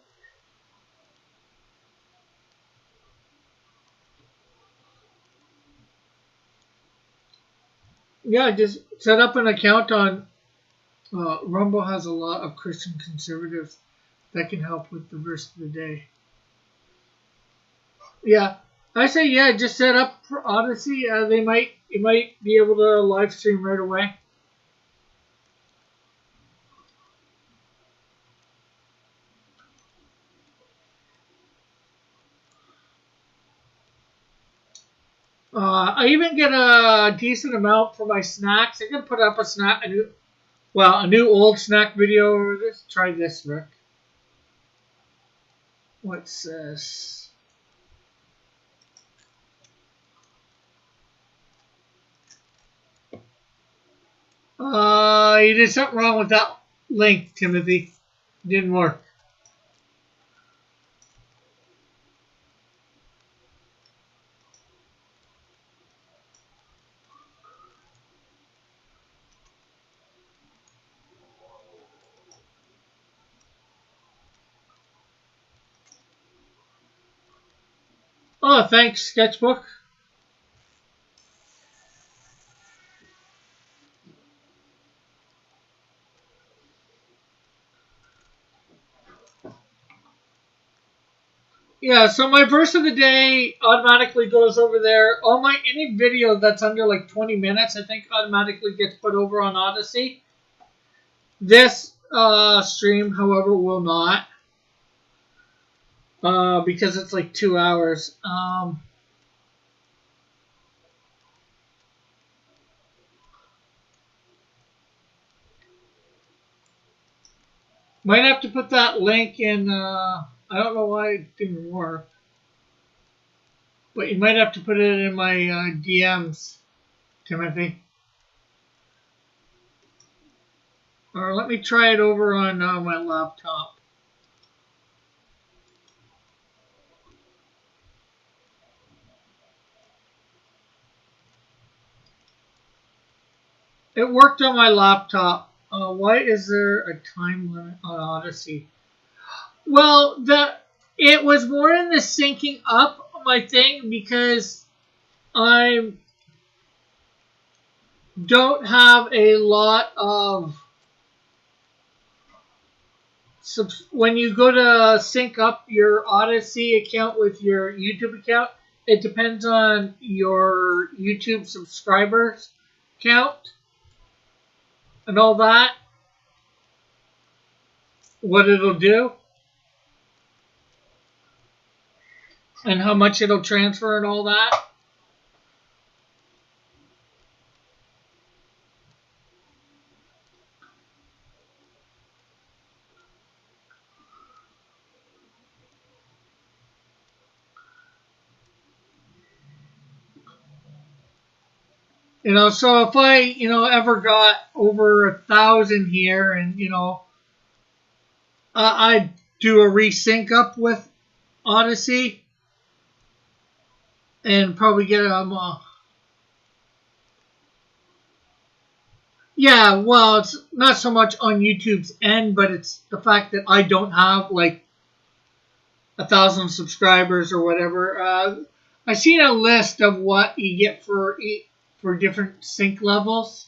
Yeah, just set up an account on Rumble. Has a lot of Christian conservatives that can help with the verse of the day. Yeah, I say yeah. Just set up for Odyssey. You might be able to live stream right away. I even get a decent amount for my snacks. I can put up a new old snack video over this. Try this, Rick. What's this? You did something wrong with that link, Timothy. Didn't work. Oh, thanks, Sketchbook. Yeah, so my verse of the day automatically goes over there. Any video that's under like 20 minutes, I think automatically gets put over on Odyssey. This stream, however, will not. Because it's like 2 hours. Might have to put that link in. I don't know why it didn't work. But you might have to put it in my DMs, Timothy. Or let me try it over on my laptop. It worked on my laptop. Why is there a time limit on Odyssey? Well, it was more in the syncing up my thing because I don't have a lot of. When you go to sync up your Odyssey account with your YouTube account, it depends on your YouTube subscribers count and all that. What it'll do and how much it'll transfer and all that. So if I, ever got over 1,000 here and, I'd do a resync up with Odyssey and probably get them. Yeah, well, it's not so much on YouTube's end, but it's the fact that I don't have like 1,000 subscribers or whatever. I seen a list of what you get for different sync levels.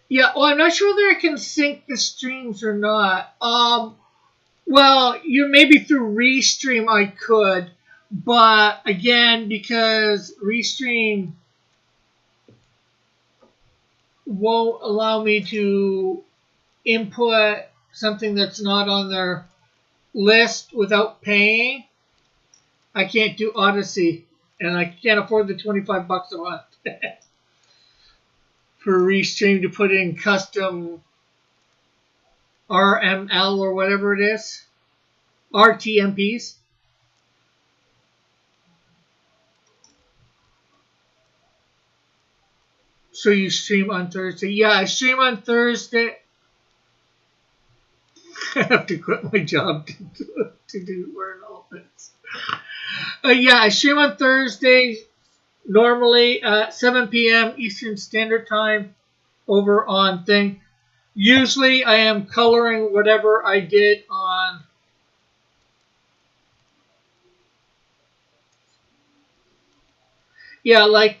Yeah, well, I'm not sure whether I can sync the streams or not. Well, maybe through Restream I could, but again, because Restream won't allow me to input something that's not on their list without paying, I can't do Odyssey, and I can't afford the $25 a month for Restream to put in custom RML or whatever it is, RTMPs. So you stream on Thursday? Yeah, I stream on Thursday. I have to quit my job to learn all this. Yeah, I stream on Thursday normally at 7 p.m. Eastern Standard Time over on thing. Usually I am coloring whatever I did on Yeah, like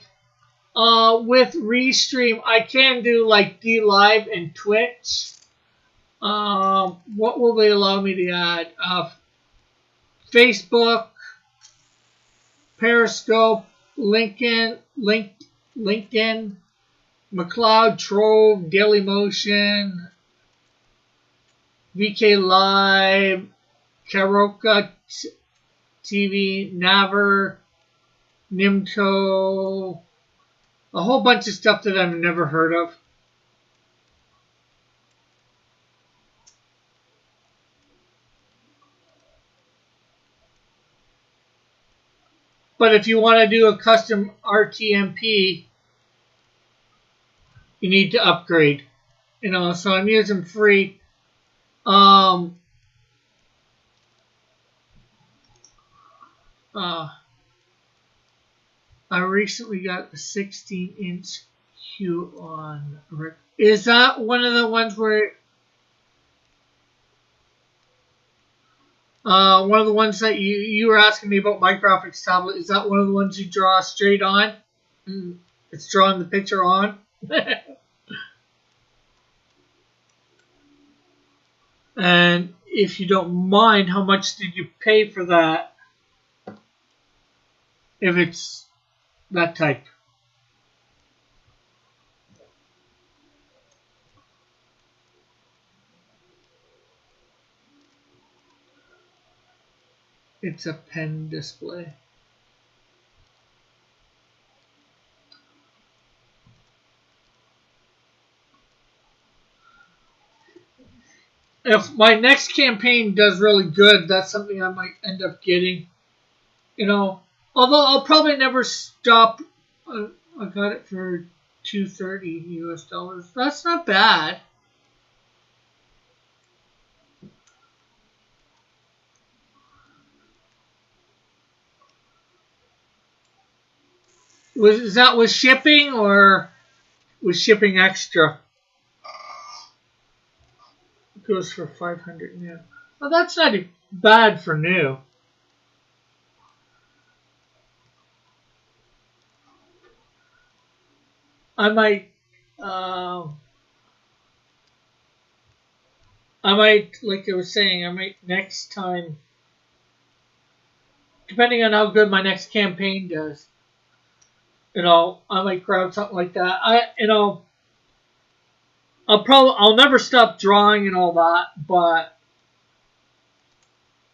with Restream, I can do like D Live and Twitch. What will they allow me to add? Facebook, Periscope, LinkedIn, McLeod, Trove, Dailymotion, VK Live, Karoka TV, Naver, Nimco, a whole bunch of stuff that I've never heard of. But if you want to do a custom RTMP, you need to upgrade. So I'm using free. I recently got a 16-inch Q on. Is that one of the ones where? One of the ones that you were asking me about my graphics tablet. Is that one of the ones you draw straight on? It's drawing the picture on. And if you don't mind, how much did you pay for that? If it's that type. It's a pen display. If my next campaign does really good, that's something I might end up getting. Although I'll probably never stop. I got it for $230 US. That's not bad. Is that with shipping or with shipping extra? It goes for 500 new. Well, that's not bad for new. I might, like I was saying, I might next time, depending on how good my next campaign does, I might grab something like that. I'll never stop drawing and all that, but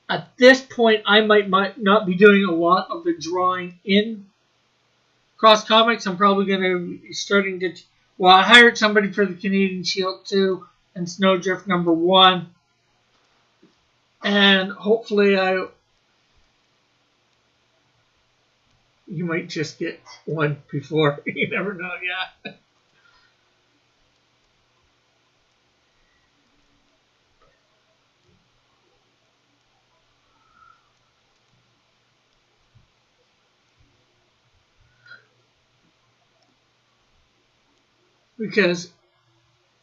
at this point, I might not be doing a lot of the drawing in Cross Comics. I'm probably going to be starting to. Well, I hired somebody for the Canadian Shield 2 and Snowdrift number 1, and hopefully you might just get one before. You never know, yeah. Because,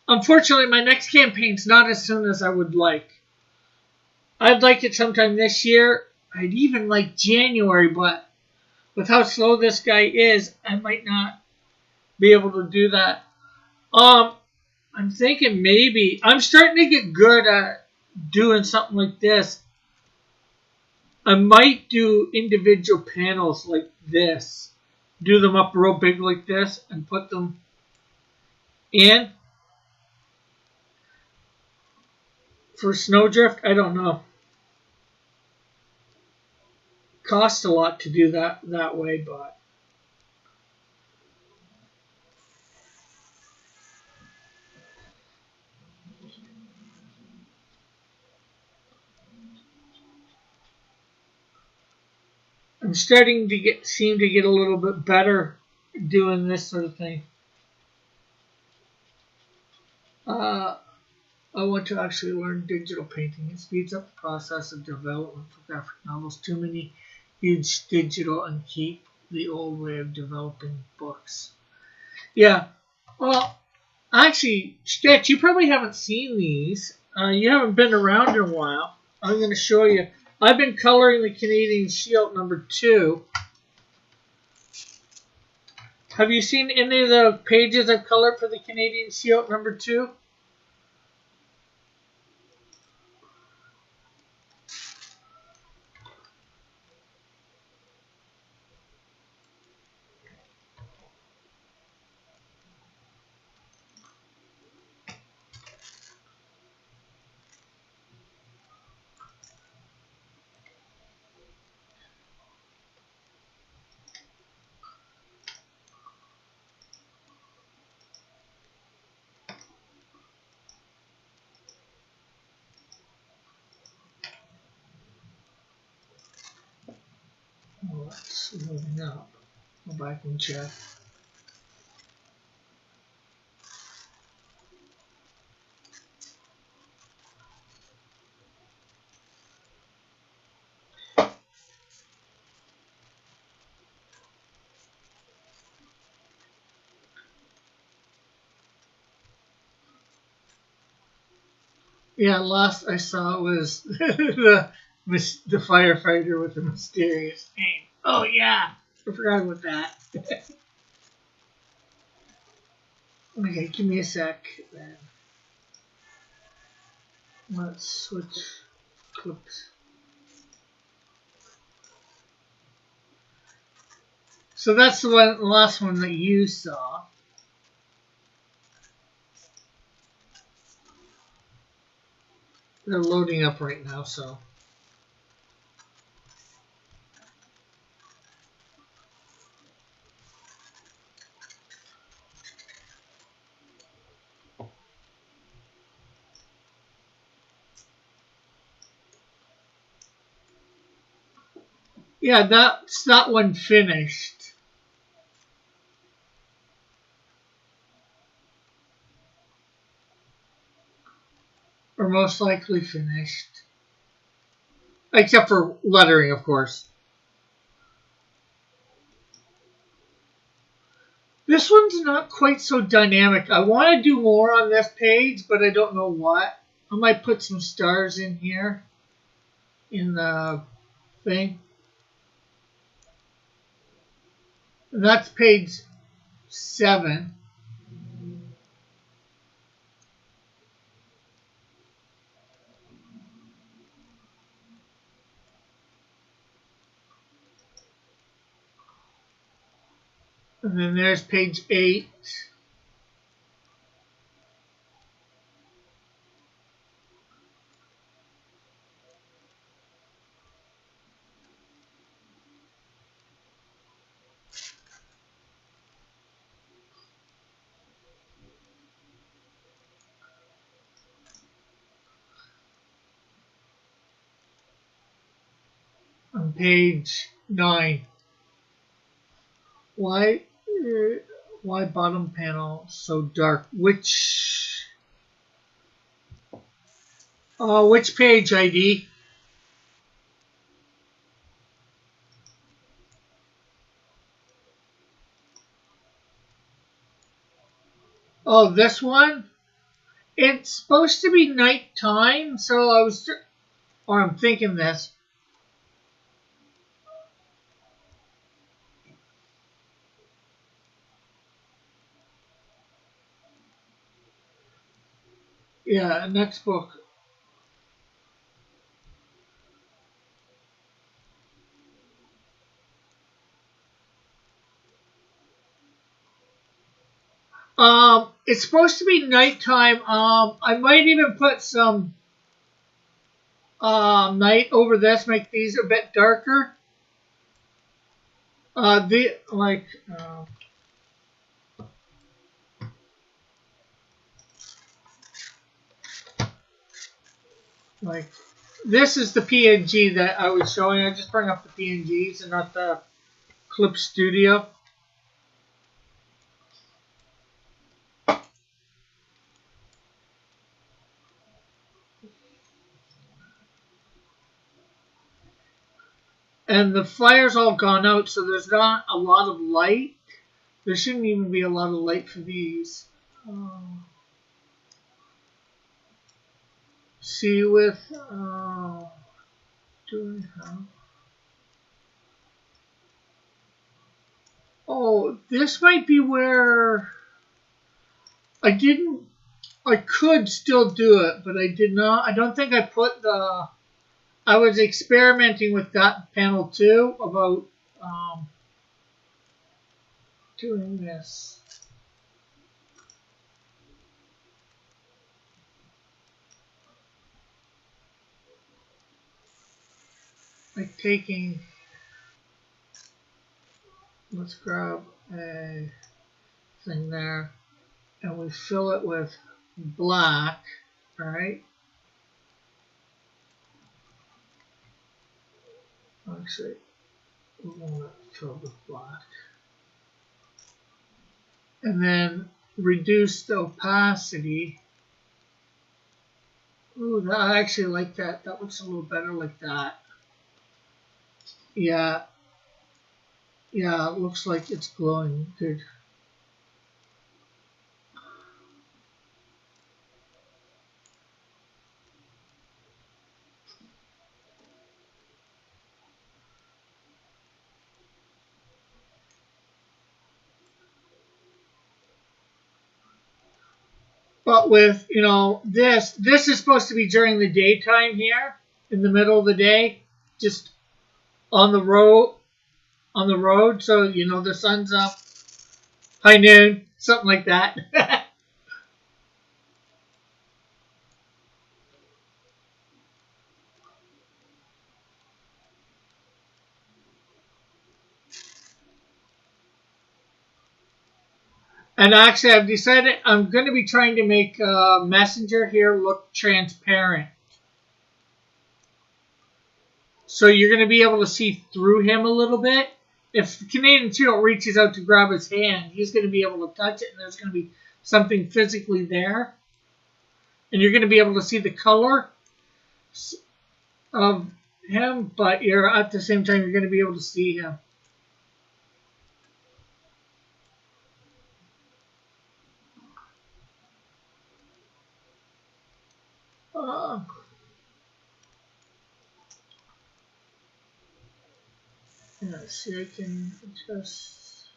unfortunately, my next campaign's not as soon as I would like. I'd like it sometime this year. I'd even like January, but with how slow this guy is, I might not be able to do that. I'm thinking maybe I'm starting to get good at doing something like this. I might do individual panels like this, do them up real big like this, and put them in. For Snowdrift, I don't know. Costs a lot to do that way, but I'm starting to seem to get a little bit better doing this sort of thing. I want to actually learn digital painting. It speeds up the process of development for graphic novels. Too many use digital and keep the old way of developing books. Yeah. Well, actually, Stitch, you probably haven't seen these. You haven't been around in a while. I'm going to show you. I've been coloring the Canadian Shield number 2. Have you seen any of the pages I've colored for the Canadian Sea Out #2? Oh, it's loading up. Go back and check. Yeah, last I saw was the firefighter with the mysterious name. Oh yeah, I forgot about that. Okay, give me a sec. Then let's switch clips. So that's the last one that you saw. They're loading up right now, so. Yeah, that's that one finished. Or most likely finished. Except for lettering, of course. This one's not quite so dynamic. I want to do more on this page, but I don't know what. I might put some stars in here in the thing. And that's page 7. And then there's page 8. On page 9. Why why bottom panel so dark? Which page ID? Oh, this one? It's supposed to be nighttime, so I'm thinking this. Yeah, next book. It's supposed to be nighttime. I might even put some night over this, make these a bit darker. The like this is the PNG that I was showing. I just bring up the PNGs and not the Clip Studio. And the fire's all gone out, so there's not a lot of light. There shouldn't even be a lot of light for these. See with doing how? Oh, this might be where I didn't. I could still do it, but I did not. I don't think I put the. I was experimenting with that panel too about doing this. Like taking. Let's grab a thing there, and we fill it with black. All right. Actually, we want to fill with black, and then reduce the opacity. Ooh, I actually like that. That looks a little better like that. Yeah, yeah, it looks like it's glowing good. But with, this is supposed to be during the daytime here, in the middle of the day, just on the road, so the sun's up, high noon, something like that. And actually, I've decided I'm going to be trying to make Messenger here look transparent. So you're going to be able to see through him a little bit. If the Canadian Shield reaches out to grab his hand, he's going to be able to touch it, and there's going to be something physically there. And you're going to be able to see the color of him, but at the same time, you're going to be able to see him. Let's see, I can just.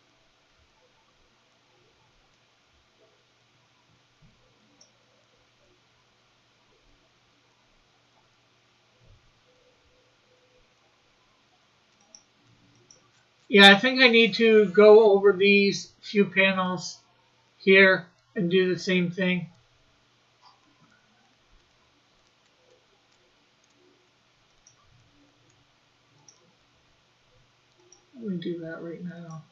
Yeah, I think I need to go over these few panels here and do the same thing. Let me do that right now.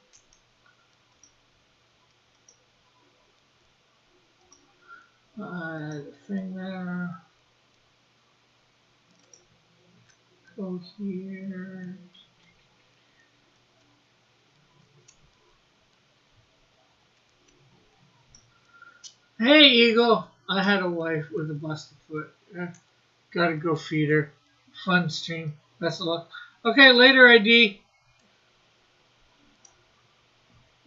The thing there. Go here. Hey, Eagle. I had a wife with a busted foot. Gotta go feed her. Fun stream. Best of luck. Okay, later, ID.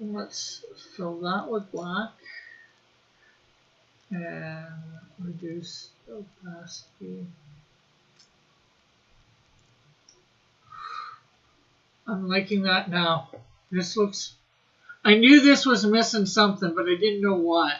Let's fill that with black. And reduce opacity. I'm liking that now. This looks. I knew this was missing something, but I didn't know what.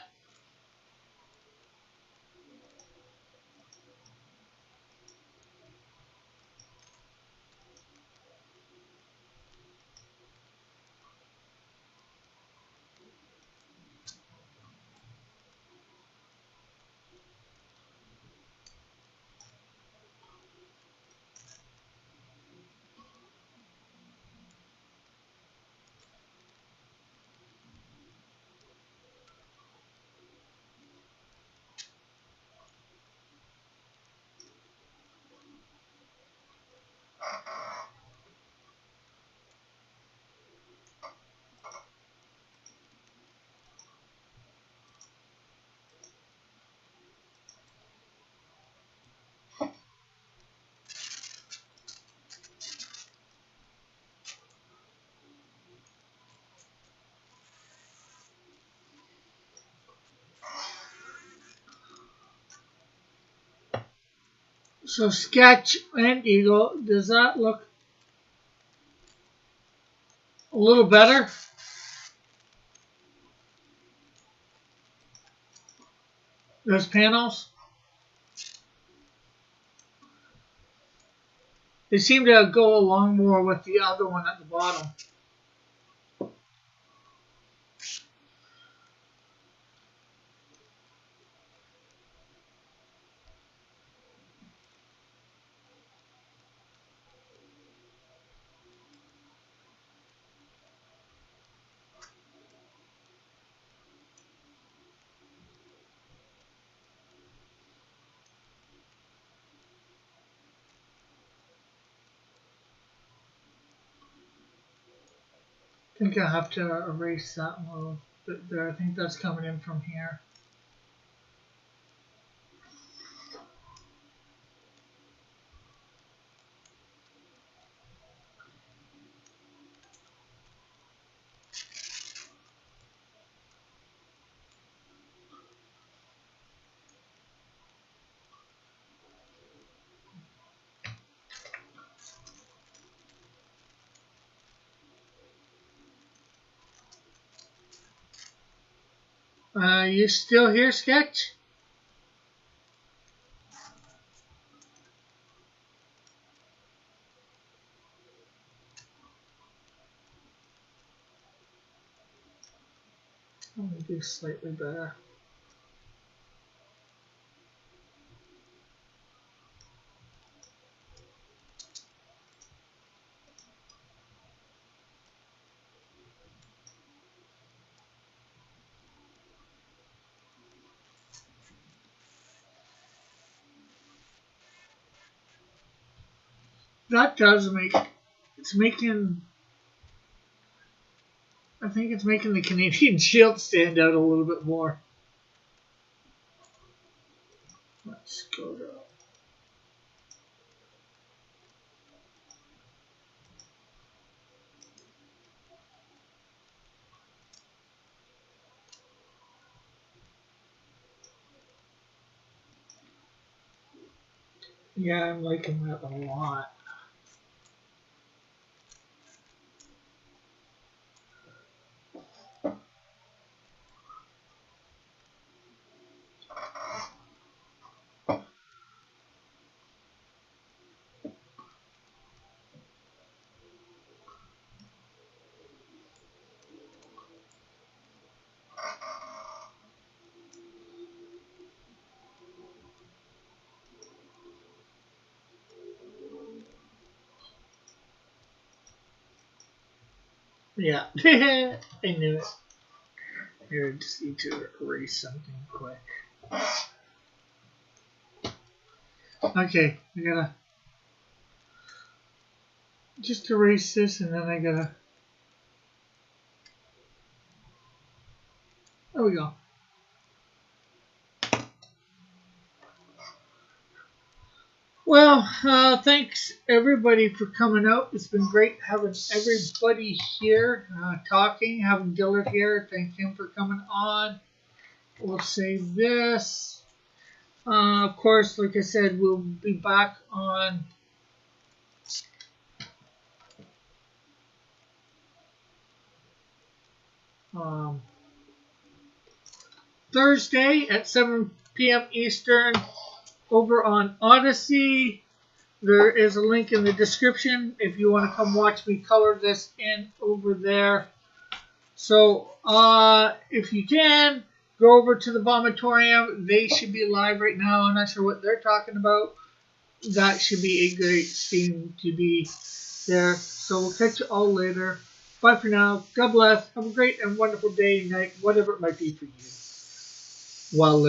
So sketch and eagle, does that look a little better? Those panels, they seem to go along more with the other one at the bottom. I think I have to erase that little bit there. I think that's coming in from here. You still here, Sketch? Let me do slightly better. That does make, it's making, I think it's making the Canadian Shield stand out a little bit more. Let's go to, yeah, I'm liking that a lot. Yeah, I knew it. Here, I just need to erase something quick. Okay, I gotta just erase this and then I gotta, there we go. Well, thanks everybody for coming out. It's been great having everybody here talking, having Dillard here. Thank him for coming on. We'll save this. Of course, like I said, we'll be back on Thursday at 7 p.m. Eastern over on Odyssey. There is a link in the description if you want to come watch me color this in over there. So if you can, go over to the Vomitorium. They should be live right now. I'm not sure what they're talking about. That should be a great stream to be there. So we'll catch you all later. Bye for now. God bless. Have a great and wonderful day, night, whatever it might be for you. While